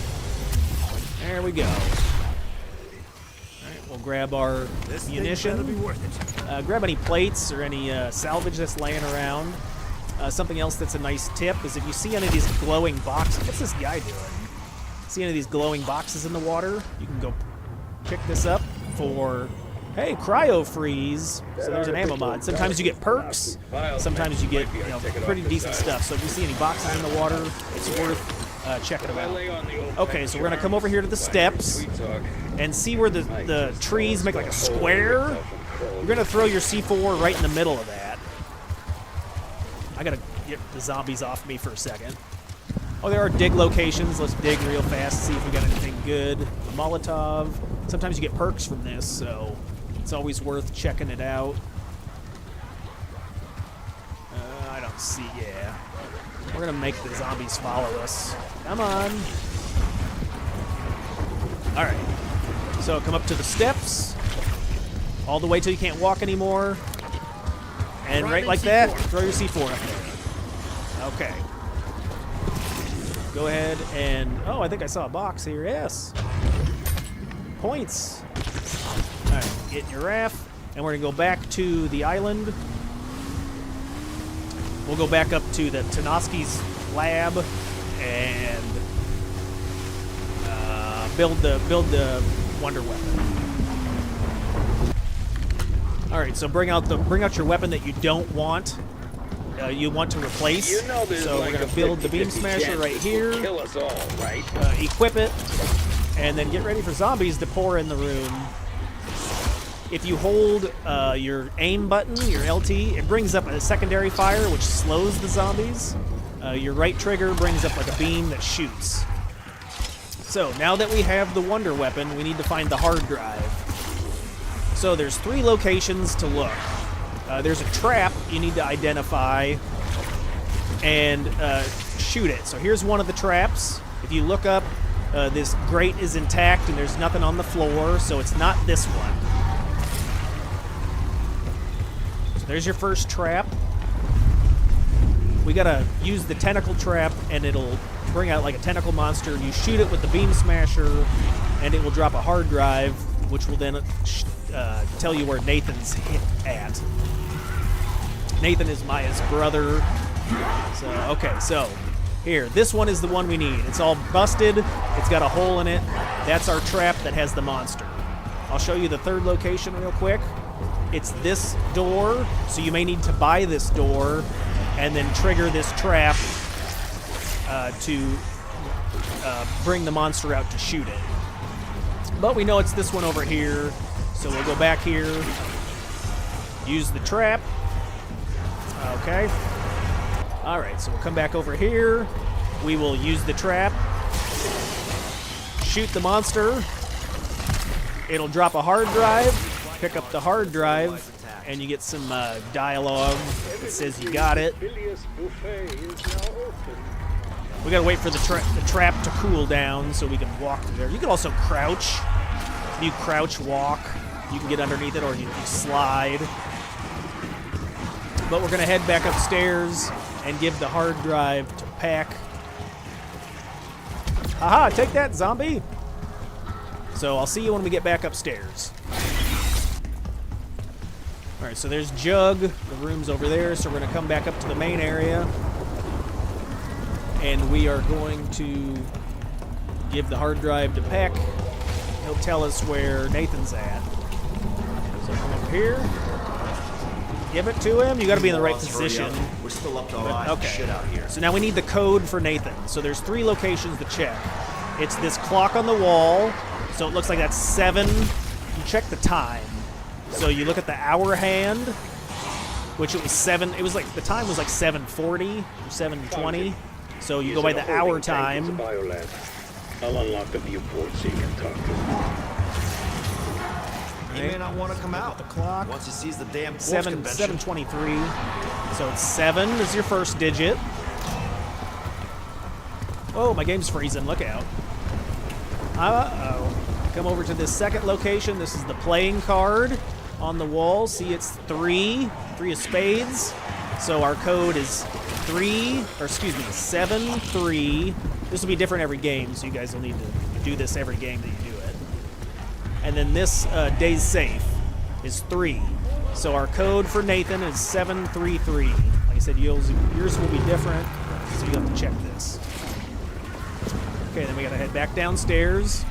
There we go. Alright, we'll grab our munition. Grab any plates or any salvage that's laying around. Something else that's a nice tip is if you see any of these glowing boxes, what's this guy doing? See any of these glowing boxes in the water? You can go pick this up for, hey, cryo freeze. So there's an ammo mod. Sometimes you get perks. Sometimes you get pretty decent stuff. So if you see any boxes in the water, it's worth checking them out. Okay, so we're gonna come over here to the steps and see where the trees make like a square. You're gonna throw your C4 right in the middle of that. I gotta get the zombies off me for a second. Oh, there are dig locations. Let's dig real fast, see if we got anything good. Molotov. Sometimes you get perks from this, so it's always worth checking it out. I don't see, yeah. We're gonna make the zombies follow us. Come on. Alright. So come up to the steps. All the way till you can't walk anymore. And right like that, throw your C4 up there. Okay. Go ahead and... Oh, I think I saw a box here. Yes. Points. Alright, get in your raft. And we're going to go back to the island. We'll go back up to the Tanoski's lab and build the Wonder Weapon. All right, so bring out your weapon that you don't want. You want to replace. You know so like we're gonna build the beam smasher right here. Kill us all, right? Equip it, and then get ready for zombies to pour in the room. If you hold your aim button, your LT, it brings up a secondary fire which slows the zombies. Your right trigger brings up like a beam that shoots. So now that we have the Wonder Weapon, we need to find the hard drive. So there's 3 locations to look. There's a trap you need to identify and shoot it. So here's one of the traps. If you look up, this grate is intact and there's nothing on the floor, so it's not this one. So there's your first trap. We gotta use the tentacle trap and it'll bring out like a tentacle monster. You shoot it with the beam smasher and it will drop a hard drive, which will then tell you where Nathan's hit at. Nathan is Maya's brother. So, okay, so here, this one is the one we need. It's all busted. It's got a hole in it. That's our trap that has the monster. I'll show you the third location real quick. It's this door, so you may need to buy this door and then trigger this trap to bring the monster out to shoot it. But we know it's this one over here, so we'll go back here, use the trap. Okay. Alright, so we'll come back over here. We will use the trap, shoot the monster. It'll drop a hard drive, pick up the hard drive, and you get some dialogue that says you got it. We gotta wait for the trap to cool down so we can walk through there. You can also crouch. If you crouch walk, you can get underneath it, or you can slide. But we're gonna head back upstairs and give the hard drive to Pack. Haha, take that, zombie! So I'll see you when we get back upstairs. Alright, so there's Jug. The room's over there, so we're gonna come back up to the main area. And we are going to give the hard drive to Peck. He'll tell us where Nathan's at. So come up here. Give it to him. You got to be in the right position. We're still up to our eyes and Okay. shit out here. So now we need the code for Nathan. So there's 3 locations to check. It's this clock on the wall. So it looks like that's 7. You check the time. So you look at the hour hand, which it was 7. It was like the time was like 7:40 or 7:20. So you go by the hour time. I'll unlock the viewport so you can talk to him. He may not want to come out. The clock. Once he sees the damn force 7:23. So it's 7 is your first digit. Oh, my game's freezing. Look out. Uh-oh. Come over to this second location. This is the playing card on the wall. See, it's 3. 3 of spades. So our code is 7-3. This will be different every game, so you guys will need to do this every game that you do it. And then this day's safe is 3. So our code for Nathan is 733. Like I said, yours will be different, so you have to check this. Okay, then we gotta head back downstairs.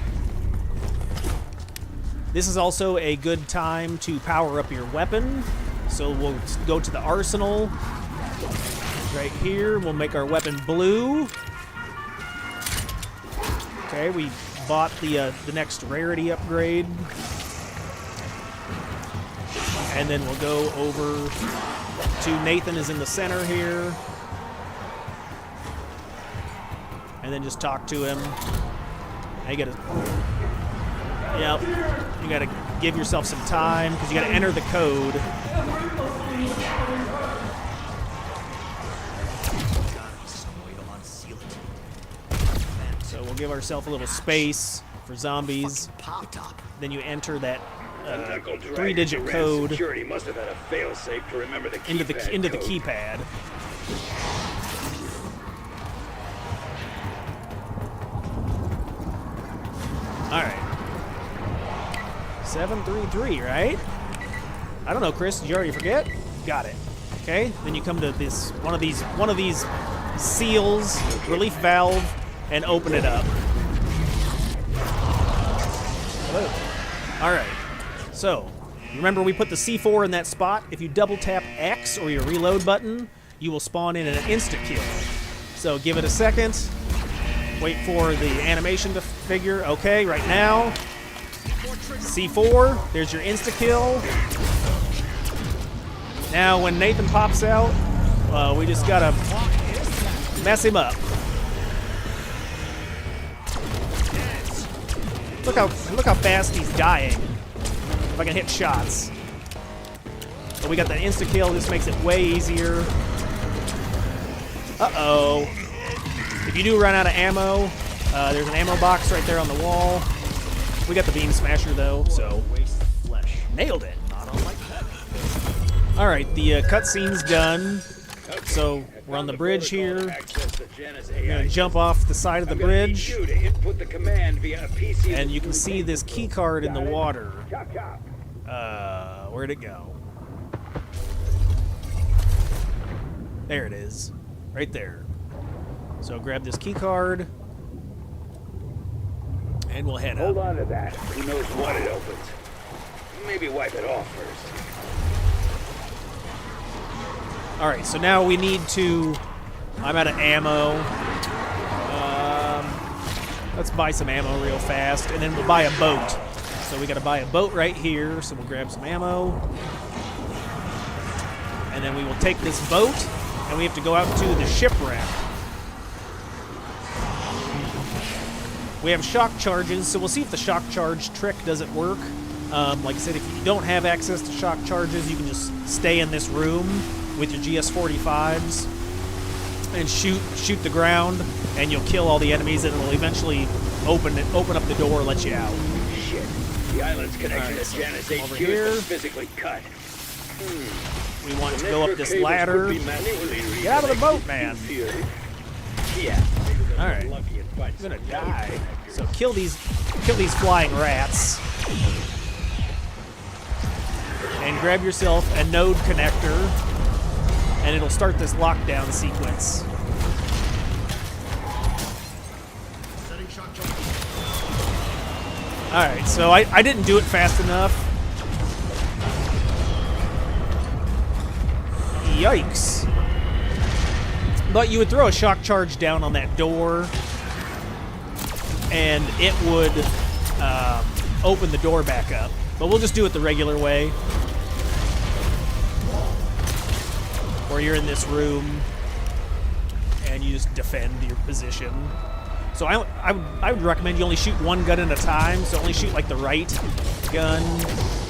This is also a good time to power up your weapon. So we'll go to the arsenal. Right here, we'll make our weapon blue. Okay, we bought the next rarity upgrade. And then we'll go over to Nathan is in the center here. And then just talk to him. Now you gotta, yep, you gotta give yourself some time because you gotta enter the code. So we'll give ourselves a little space for zombies. Pop top. Then you enter that Knuckle dragger 3-digit who ran code Security must have had a failsafe to remember the into the code. keypad. All right. 733, right? I don't know, Chris. Did you already forget? Got it. Okay. Then you come to this one of these seals, relief valve, and open it up. Hello. All right. So remember, we put the C4 in that spot. If you double tap X or your reload button, you will spawn in an insta kill. So give it a second. Wait for the animation to figure. Okay, right now. C4, there's your insta-kill. Now, when Nathan pops out, we just gotta mess him up. Look how fast he's dying. If I can hit shots. But we got that insta-kill, this makes it way easier. Uh-oh. If you do run out of ammo, there's an ammo box right there on the wall. We got the beam smasher though, so nailed it. All right, the cutscene's done. So we're on the bridge here. We're gonna jump off the side of the bridge, and you can see this key card in the water. Where'd it go? There it is, right there. So grab this key card. And we'll head Hold up. on to that. Who knows what it opens? Maybe wipe it off first. All right, so now we need to. I'm out of ammo. Let's buy some ammo real fast, and then we'll buy a boat. So we got to buy a boat right here. So we'll grab some ammo, and then we will take this boat, and we have to go out to the shipwreck. We have shock charges, so we'll see if the shock charge trick doesn't work. Like I said, if you don't have access to shock charges, you can just stay in this room with your GS-45s and shoot the ground, and you'll kill all the enemies, and it'll eventually open up the door and let you out. Shit. The island's connection Right, to Janus so over HQ here. was physically cut. We want to The go up network this cables ladder. could be manually Get out of the boat, man. reconnected. Yeah. All right. Lucky and find I'm gonna some die. code. So kill these flying rats. And grab yourself a node connector, and it'll start this lockdown sequence. Alright, so I didn't do it fast enough. Yikes. But you would throw a shock charge down on that door, and it would open the door back up. But we'll just do it the regular way. Where you're in this room, and you just defend your position. So I would recommend you only shoot one gun at a time, so only shoot like the right gun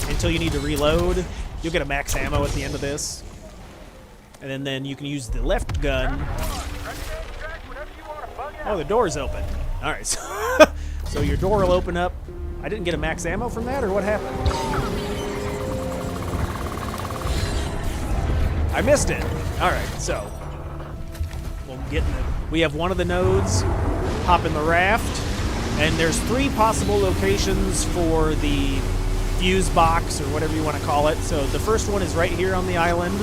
until you need to reload. You'll get a max ammo at the end of this. And then you can use the left gun. Oh, the door's open. Alright, so your door will open up. I didn't get a max ammo from that, or what happened? I missed it. Alright, so we'll get in we have one of the nodes. Hop in the raft, and there's 3 possible locations for the fuse box, or whatever you want to call it. So the first one is right here on the island.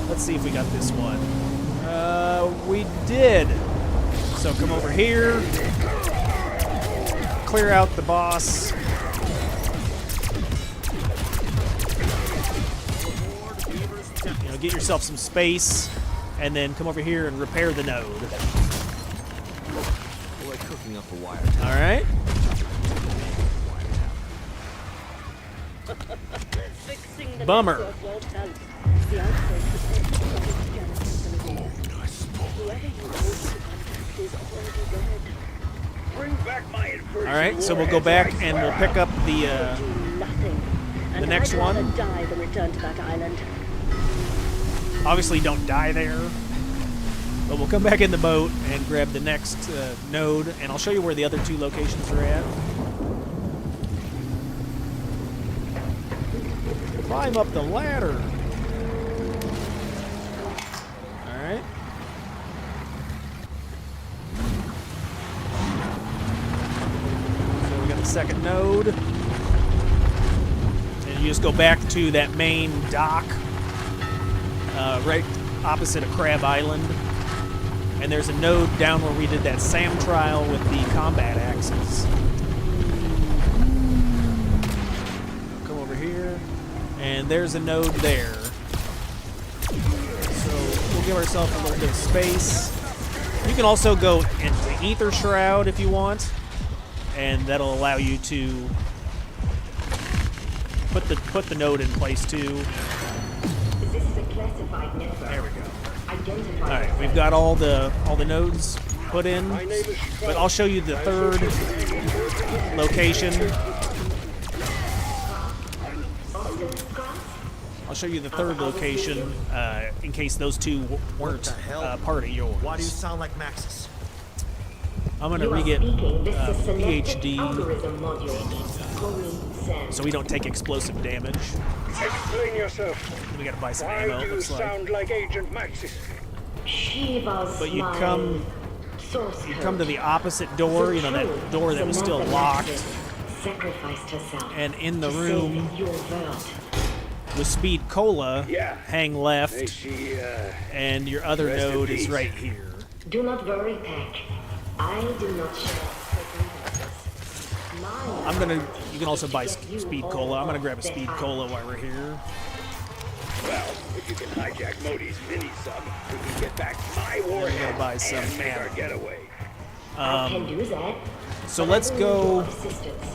Let's see if we got this one. We did. So come over here, clear out the boss. You know, get yourself some space, and then come over here and repair the node. Cooking up a wire. All right. Bummer. All right, so we'll go back and we'll pick up the next one. Obviously, don't die there. But we'll come back in the boat and grab the next node, and I'll show you where the other 2 locations are at. Climb up the ladder. Alright. So we got the second node. And you just go back to that main dock, right opposite of Crab Island. And there's a node down where we did that SAM trial with the combat axes. Come over here. And there's a node there. So we'll give ourselves a little bit of space. You can also go into Ether Shroud if you want. And that'll allow you to put the node in place too. This is a classified network. There we go. All right, we've got all the nodes put in, but I'll show you the third location. I'll show you the third location in case those 2 weren't part of yours. Why do you sound like Maxis? I'm gonna re-get PhD so we don't take explosive damage. Explain yourself. We gotta buy some Why ammo. do you Looks like. sound like Agent Maxis? But you'd come to the opposite door, you know, that door that was still locked. And in the room with Speed Cola, Yeah. hang left, and your other Rest in node is peace. right here. Do not worry, Peck. I do not share. You can also buy Speed Cola. I'm gonna grab a Speed Cola while we're here. Well, if you can hijack Modi's mini sub, we can get back my warhead buy some and make our ammo. getaway. I can do that. So but let's I will need go. your assistance.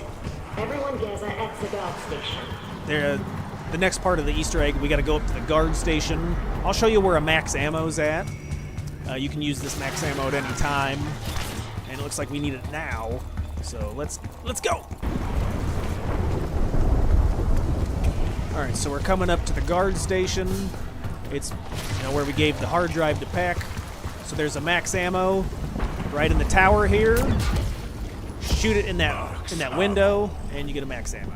Everyone gather at the guard station. The next part of the Easter egg, we got to go up to the guard station. I'll show you where a max ammo's at. You can use this max ammo at any time, and it looks like we need it now. So let's go. All right, so we're coming up to the guard station. It's where we gave the hard drive to Peck. So there's a max ammo right in the tower here. Shoot it in that window, and you get a max ammo.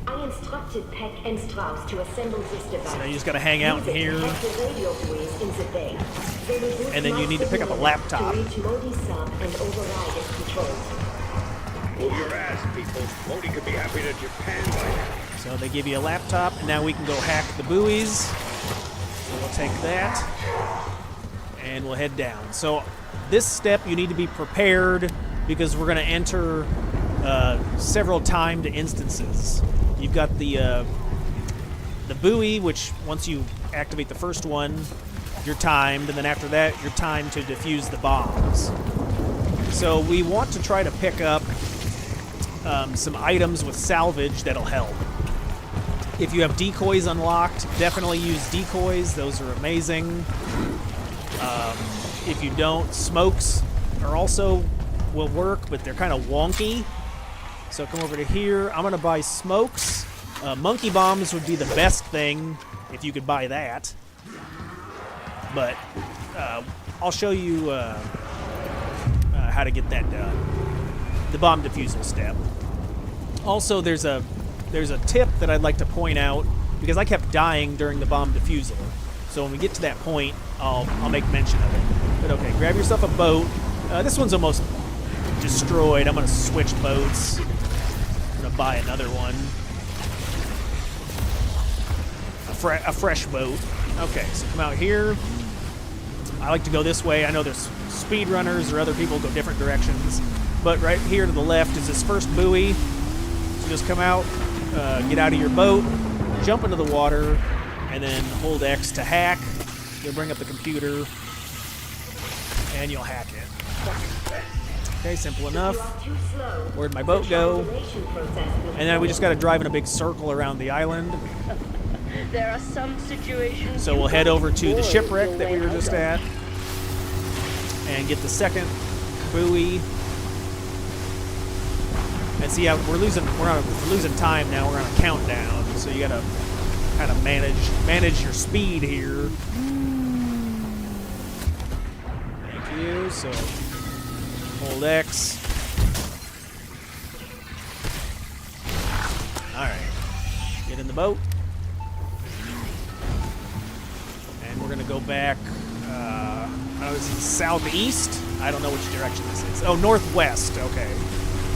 I instructed Peck and Strauss to assemble this device. So now you just got to hang out in here. And then you need to pick up a laptop. To reach Modi's sub and override its controls. Move your ass, people. Modi could be happy to Japan by now. So they give you a laptop, and now we can go hack the buoys. So we'll take that, and we'll head down. So this step, you need to be prepared because we're going to enter several timed instances. You've got the buoy, which once you activate the first one, you're timed, and then after that, you're timed to defuse the bombs. So we want to try to pick up some items with salvage that'll help. If you have decoys unlocked, definitely use decoys. Those are amazing. If you don't, smokes are also will work, but they're kind of wonky. So come over to here. I'm going to buy smokes. Monkey bombs would be the best thing if you could buy that. But I'll show you how to get that done. The bomb defusal step. Also, there's a tip that I'd like to point out because I kept dying during the bomb defusal. So when we get to that point, I'll make mention of it. But okay, grab yourself a boat. This one's almost destroyed. I'm going to switch boats. I'm going to buy another one. A fresh boat. Okay, so come out here. I like to go this way. I know there's speedrunners or other people go different directions. But right here to the left is this first buoy. So just come out, get out of your boat, jump into the water, and then hold X to hack. You'll bring up the computer, and you'll hack it. Okay, simple enough. Where'd my boat go? And then we just got to drive in a big circle around the island. There are some situations. So we'll head over to the shipwreck that we were just at, and get the second buoy. And see how we're losing time now. We're on a countdown, so you gotta kind of manage your speed here. Thank you. So hold X. All right, get in the boat, and we're gonna go back. It's southeast. I don't know which direction this is. Oh, northwest. Okay.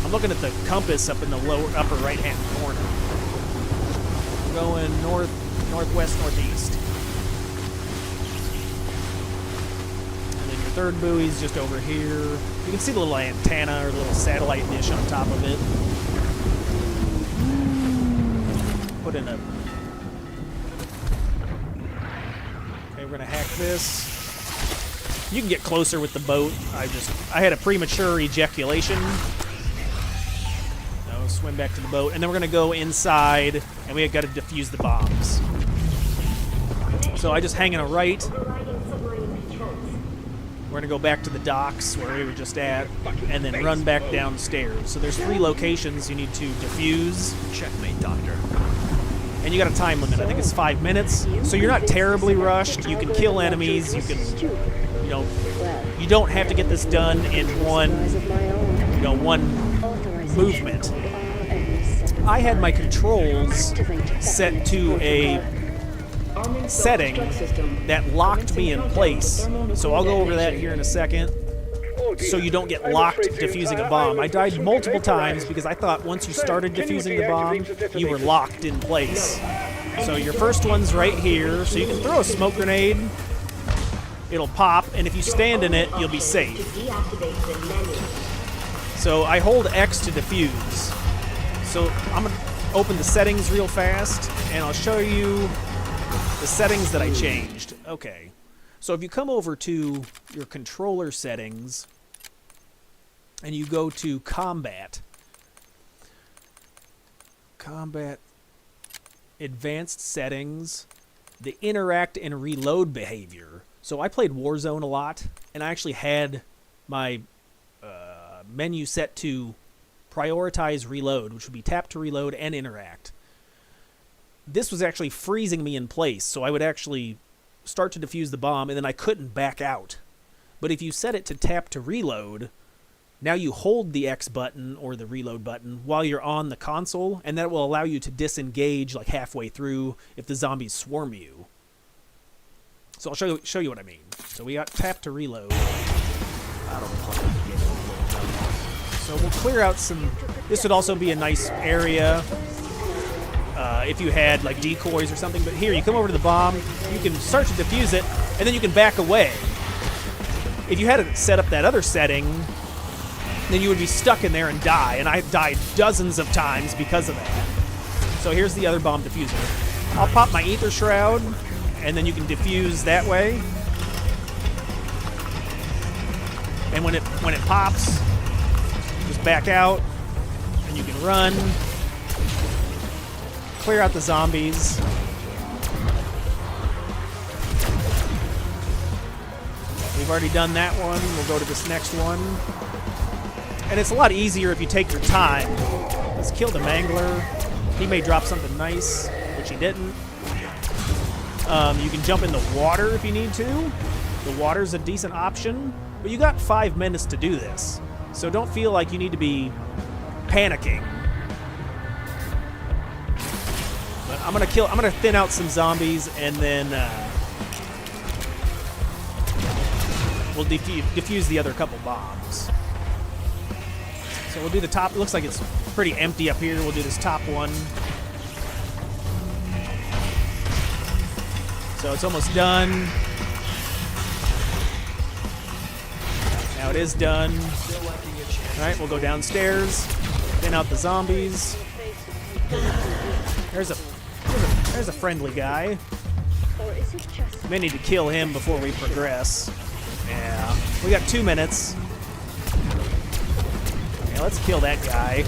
I'm looking at the compass up in the upper right-hand corner. We're going northwest, northeast. And then your third buoy's just over here. You can see the little antenna or little satellite dish on top of it. Put in a... Okay, we're gonna hack this. You can get closer with the boat. I had a premature ejaculation. Swim back to the boat, and then we're gonna go inside, and we got to defuse the bombs. So I just hang in a right. We're gonna go back to the docks where we were just at, and then run back downstairs. So there's 3 locations you need to defuse. Checkmate, Doctor. And you got a time limit. I think it's 5 minutes. So you're not terribly rushed. You can kill enemies. You can, you don't have to get this done in one movement. I had my controls set to a setting that locked me in place. So I'll go over that here in a second. So you don't get locked defusing a bomb. I died multiple times because I thought once you started defusing the bomb, you were locked in place. So your first one's right here. So you can throw a smoke grenade. It'll pop, and if you stand in it, you'll be safe. So I hold X to defuse. So I'm going to open the settings real fast, and I'll show you the settings that I changed. Okay. So if you come over to your controller settings, and you go to Combat, Advanced Settings, the Interact and Reload behavior. So I played Warzone a lot, and I actually had my menu set to prioritize reload, which would be tap to reload and interact. This was actually freezing me in place, so I would actually start to defuse the bomb, and then I couldn't back out. But if you set it to tap to reload, now you hold the X button or the reload button while you're on the console, and that will allow you to disengage like halfway through if the zombies swarm you. So I'll show you what I mean. So we got tap to reload. I don't plan to get it. So we'll clear out some... This would also be a nice area if you had like decoys or something. But here, you come over to the bomb, you can start to defuse it, and then you can back away. If you had it set up that other setting, then you would be stuck in there and die. And I died dozens of times because of that. So here's the other bomb diffuser. I'll pop my ether shroud, and then you can defuse that way. And when it pops, just back out, and you can run, clear out the zombies. We've already done that one. We'll go to this next one. And it's a lot easier if you take your time. Let's kill the Mangler. He may drop something nice, which he didn't. You can jump in the water if you need to. The water's a decent option. But you got 5 minutes to do this. So don't feel like you need to be panicking. But I'm gonna thin out some zombies, and then we'll defuse the other couple bombs. So we'll do the top. It looks like it's pretty empty up here. We'll do this top one. So it's almost done. Now it is done. All right, we'll go downstairs, thin out the zombies. There's a friendly guy. Or is it just May need to kill him before we progress. Yeah, we got 2 minutes. Yeah, let's kill that guy.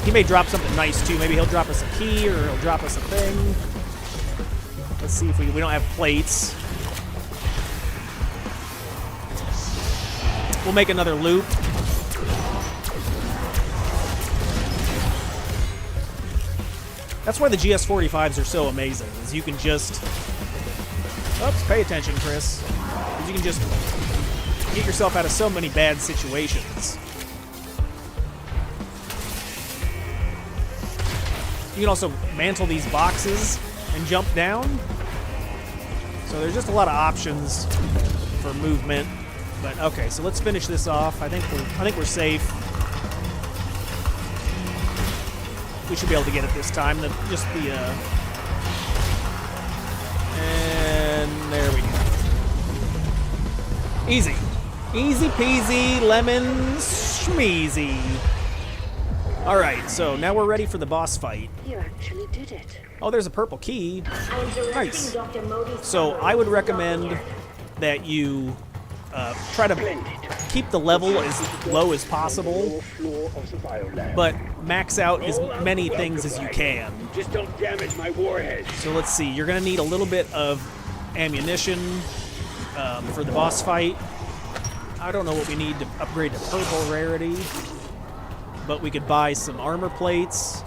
He may drop something nice too. Maybe he'll drop us a key, or he'll drop us a thing. Let's see if we don't have plates. We'll make another loop. That's why the GS45s are so amazing, is you can just... Oops, pay attention, Chris. You can just get yourself out of so many bad situations. You can also mantle these boxes and jump down. So there's just a lot of options for movement. But okay, so let's finish this off. I think we're safe. We should be able to get it this time. And there we go. Easy. Easy peasy, lemon schmeezy. Alright, so now we're ready for the boss fight. you actually did it? Oh, there's a purple key. I'm directing Nice. Dr. Modi's So summary I would to recommend Sonia. that you try to keep the level as low as possible, Floor of the biolab. but max out as many things as you can. Just don't damage my warhead. So let's see, you're going to need a little bit of ammunition for the boss fight. I don't know what we need to upgrade to purple rarity, but we could buy some armor plates.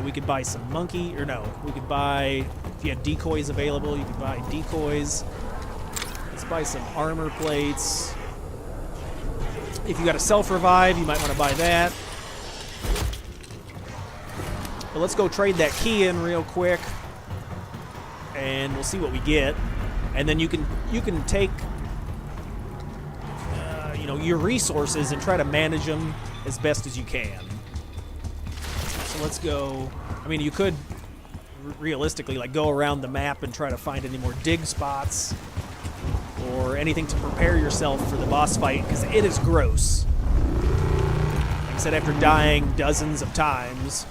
We could buy some we could buy, if you had decoys available, you could buy decoys. Let's buy some armor plates. If you got a self-revive, you might want to buy that. But let's go trade that key in real quick, and we'll see what we get. And then you can take your resources and try to manage them as best as you can. So let's go. I mean, you could realistically go around the map and try to find any more dig spots or anything to prepare yourself for the boss fight, because it is gross. Like I said, after dying dozens of times,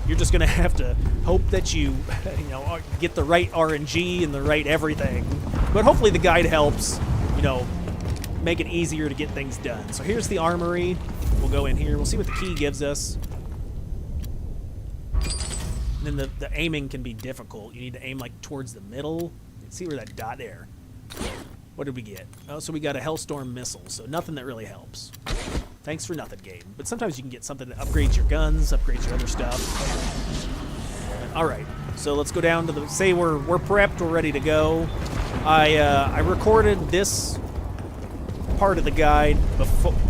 you're just gonna have to hope that you get the right RNG and the right everything. But hopefully the guide helps, make it easier to get things done. So here's the armory. We'll go in here. We'll see what the key gives us. And then the aiming can be difficult. You need to aim towards the middle. See where that dot there. What did we get? Oh, so we got a Hellstorm missile. So nothing that really helps. Thanks for nothing, game. But sometimes you can get something that upgrades your guns, upgrades your other stuff. All right. So let's go down to say we're prepped, we're ready to go. I recorded this part of the guide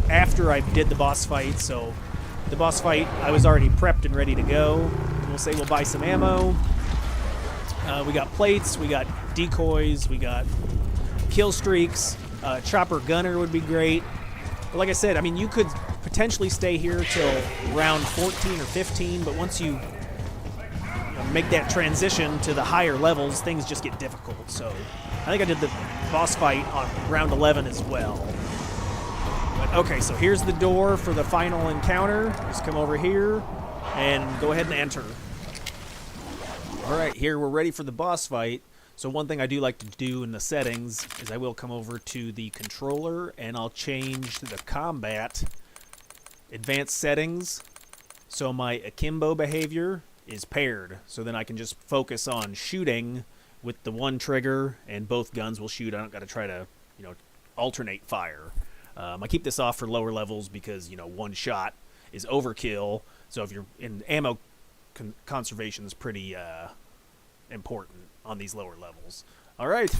after I did the boss fight. So the boss fight, I was already prepped and ready to go. We'll say we'll buy some ammo. We got plates, we got decoys, we got kill streaks. Chopper gunner would be great. But like I said, I mean, you could potentially stay here till round 14 or 15, but once you make that transition to the higher levels, things just get difficult. So I think I did the boss fight on round 11 as well. But okay, so here's the door for the final encounter. Just come over here and go ahead and enter. Alright, here we're ready for the boss fight. So one thing I do like to do in the settings is I will come over to the controller and I'll change the combat advanced settings so my akimbo behavior is paired. So then I can just focus on shooting with the one trigger and both guns will shoot. I don't got to try to, alternate fire. I keep this off for lower levels because, one shot is overkill. So if you're in ammo conservation is pretty important on these lower levels. All right,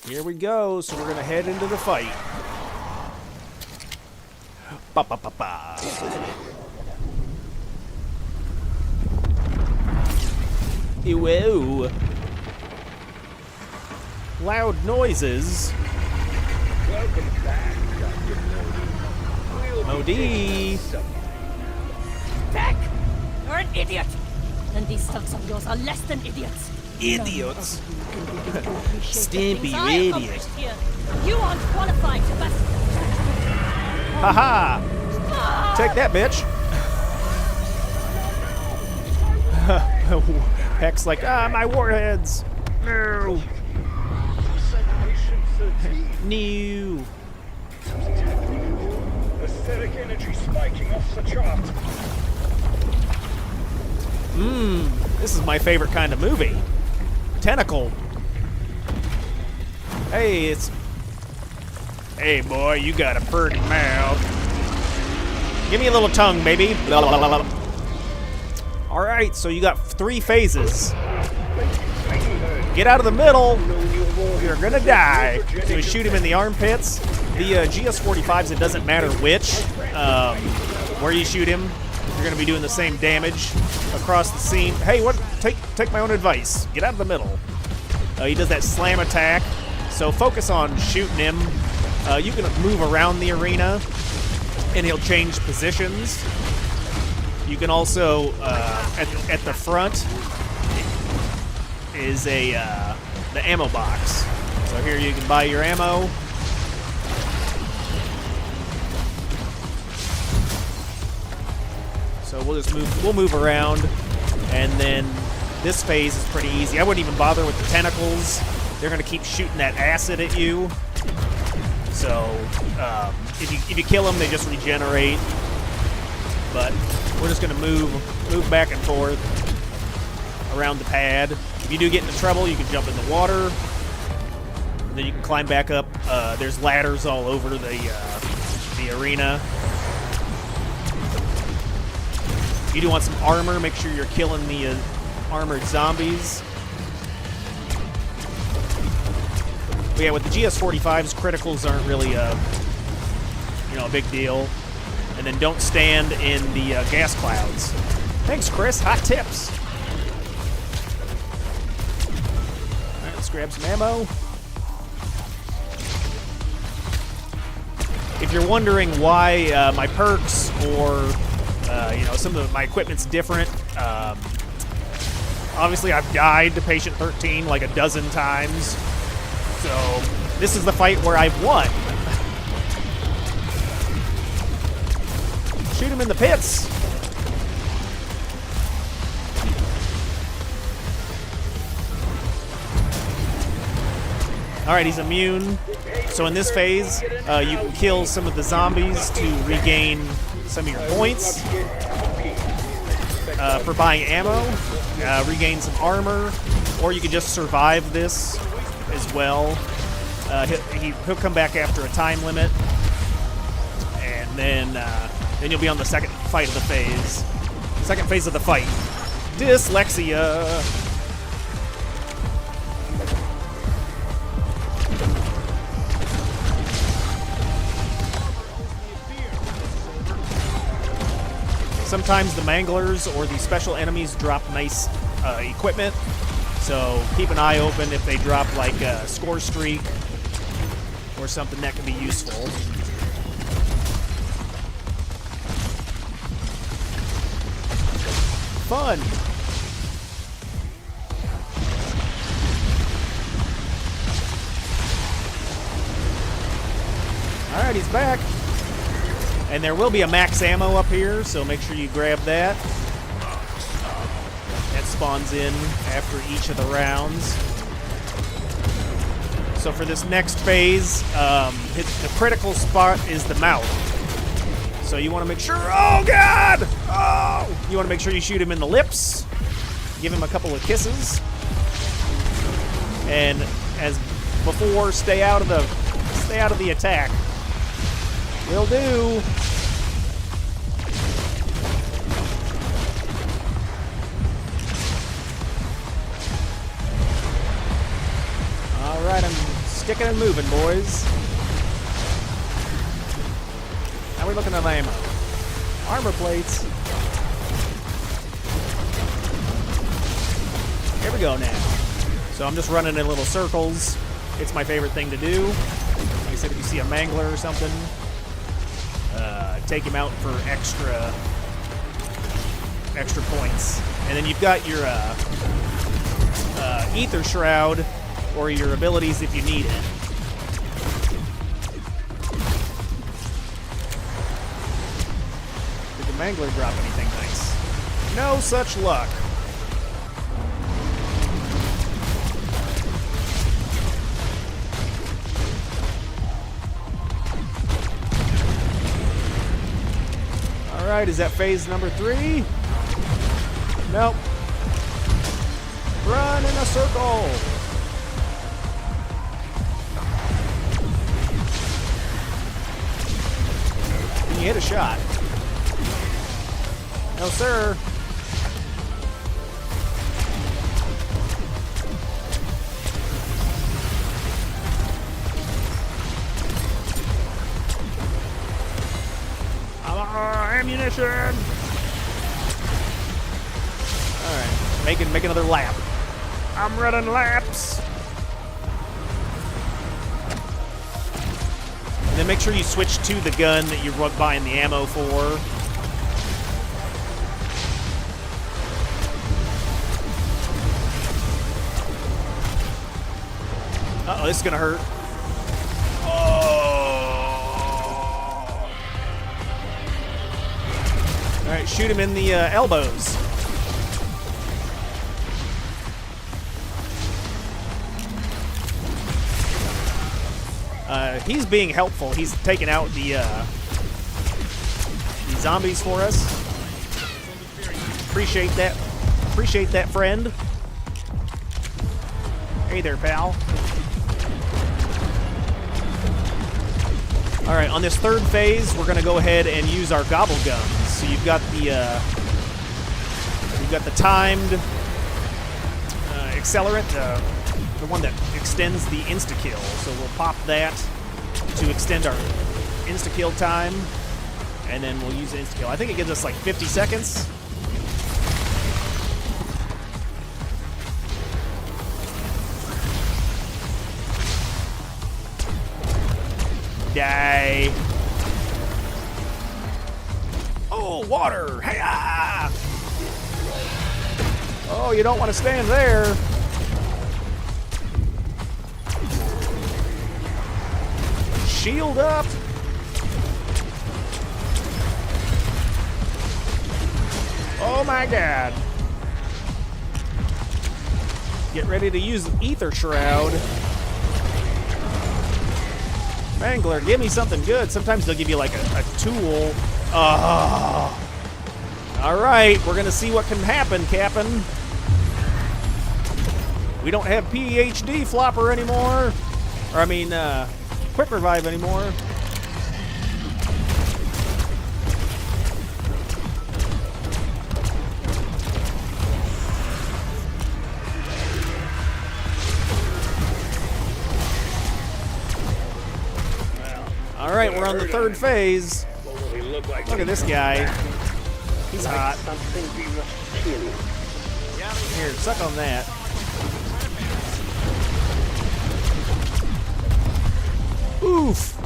here we go. So we're gonna head into the fight. Ba ba ba ba. Ew. Loud noises. Welcome back, Dr. Modi. Beck! You're an idiot! And these thugs of yours are less than idiots. Idiots. Stimpy I idiot. accomplished here. You aren't qualified to best. Haha. Take that, bitch. Heck's like, my warheads. No. New. Aesthetic energy spiking off the chart. This is my favorite kind of movie. Tentacle. Hey, Hey, boy, you got a pretty mouth. Give me a little tongue, baby. Blah, blah, blah, blah. All right, so you got 3 phases. Get out of the middle. You're gonna die. So we shoot him in the armpits. The GS-45s, it doesn't matter which, where you shoot him. You're gonna be doing the same damage across the scene. Hey, what? Take my own advice. Get out of the middle. He does that slam attack. So focus on shooting him. You can move around the arena, and he'll change positions. You can also, at the front, is the ammo box. So here you can buy your ammo. So we'll move around, and then this phase is pretty easy. I wouldn't even bother with the tentacles. They're gonna keep shooting that acid at you. So if you kill them, they just regenerate. But we're just gonna move back and forth around the pad. If you do get into trouble, you can jump in the water. And then you can climb back up. There's ladders all over the arena. If you do want some armor, make sure you're killing the armored zombies. But yeah, with the GS-45s, criticals aren't really a big deal. And then don't stand in the gas clouds. Thanks, Chris. Hot tips. All right, let's grab some ammo. If you're wondering why my perks or some of my equipment's different, obviously I've died to Patient 13 like a dozen times, so this is the fight where I've won. Shoot him in the pits. All right, he's immune. So in this phase, you can kill some of the zombies to regain some of your points for buying ammo, regain some armor, or you can just survive this as well. He'll come back after a time limit, and then you'll be on the second fight of the phase. Second phase of the fight. Dyslexia. Sometimes the manglers or the special enemies drop nice equipment, so keep an eye open if they drop like a score streak or something that can be useful. Fun! Alright, he's back. And there will be a max ammo up here, so make sure you grab that. That's spawns in after each of the rounds. So for this next phase, the critical spot is the mouth. So you want to make sure, oh God! Oh! You want to make sure you shoot him in the lips, give him a couple of kisses, and as before, stay out of the attack. Will do. All right, I'm sticking and moving, boys. How are we looking at ammo? Armor plates. Here we go now. So I'm just running in little circles. It's my favorite thing to do. Like I said, if you see a mangler or something, take him out for extra points. And then you've got your ether shroud, or your abilities if you need it. Did the mangler drop anything nice? No such luck. Alright, is that phase number 3? Nope. Run in a circle! Can you hit a shot? No, sir. Ammunition! Alright, make another lap. I'm running laps! And then make sure you switch to the gun that you're buying the ammo for. Uh-oh, this is gonna hurt. Alright, shoot him in the elbows. He's being helpful. He's taking out the zombies for us. Appreciate that. Appreciate that, friend. Hey there, pal. Alright, on this third phase, we're going to go ahead and use our gobble guns. So you've got the timed accelerant, the one that extends the insta-kill. So we'll pop that to extend our insta-kill time, and then we'll use the insta-kill. I think it gives us like 50 seconds. Die. Oh, water! Hey-ah! Oh, you don't want to stand there. Shield up! Oh my God. Get ready to use the ether shroud. Mangler, give me something good. Sometimes they'll give you like a tool. Oh. Alright, we're gonna see what can happen, Captain. We don't have PhD flopper anymore. Or I mean, quick revive anymore. Alright, we're on the third phase. Look at this guy. He's hot. Here, suck on that. Oof!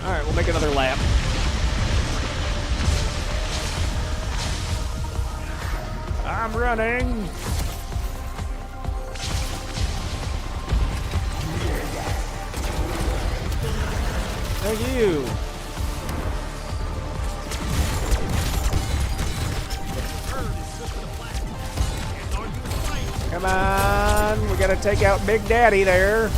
Alright, we'll make another lap. running. Thank you. Come on, we gotta take out Big Daddy there.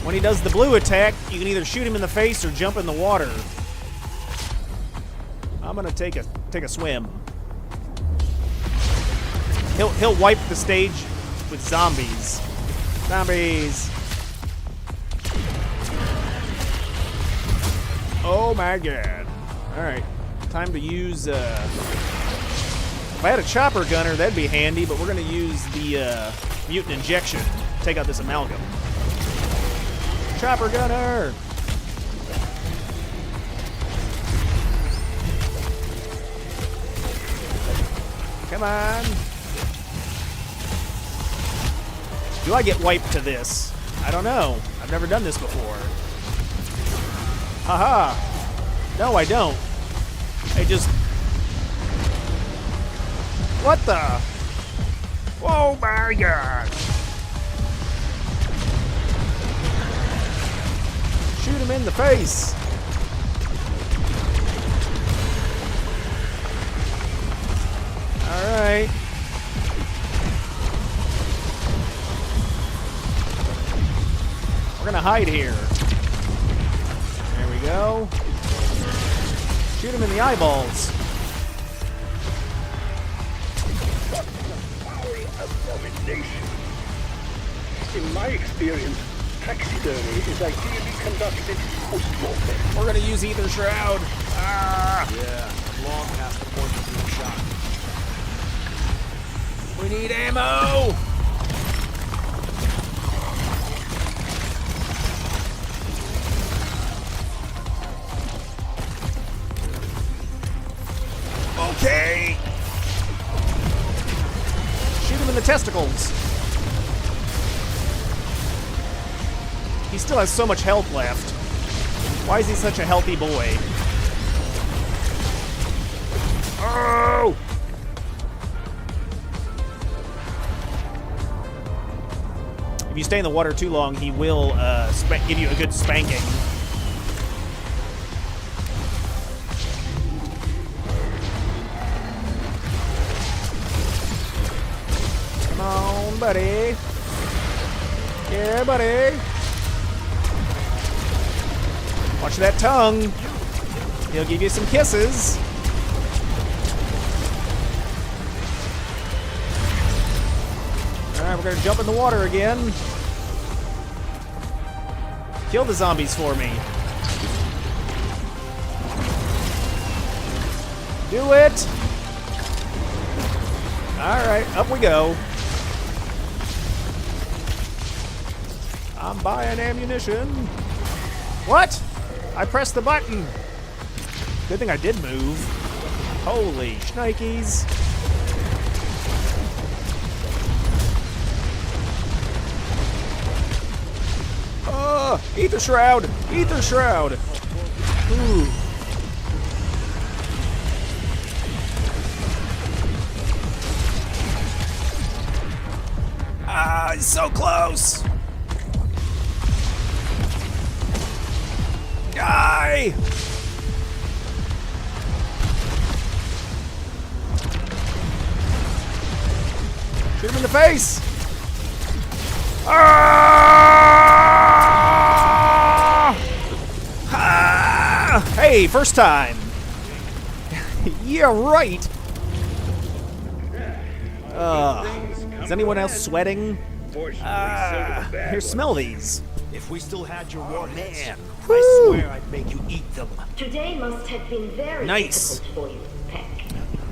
When he does the blue attack, you can either shoot him in the face or jump in the water. I'm gonna take a swim. He'll wipe the stage with zombies. Zombies. Oh my god. Alright. Time to use, if I had a chopper gunner, that'd be handy, but we're gonna use the, mutant injection. Take out this amalgam. Chopper gunner! Come on. Do I get wiped to this? I don't know. I've never done this before. Haha. No, I don't. I just... What the? Oh my god. Shoot him in the face. Alright. We're gonna hide here. There we go. Shoot him in the eyeballs. Abomination. In my experience, taxidermy is ideally conducted post-mortem. We're gonna use Ether Shroud. Ah! Yeah, long past the point of being shot. We need ammo! Okay! Shoot him in the testicles. He still has so much health left. Why is he such a healthy boy? Oh! If you stay in the water too long, he will give you a good spanking. Come on, buddy. Yeah, buddy. Watch that tongue. He'll give you some kisses. Alright, we're gonna jump in the water again. Kill the zombies for me. Do it! Alright, up we go. I'm buying ammunition. What? I pressed the button. Good thing I did move. Holy shnikes. Ether Shroud! Ether Shroud! Ooh. Ah, he's so close! Die! Shoot him in the face! Ah! Ah! Hey, first time! Yeah, right! Is anyone else sweating? Here, smell these. If we still had your warheads, man. I Woo! swear I'd make you eat them. Today must have been very Nice. difficult for you, Peck.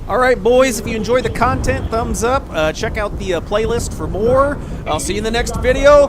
Alright, boys, if you enjoyed the content, thumbs up. Check out the playlist for more. I'll see you in the next video.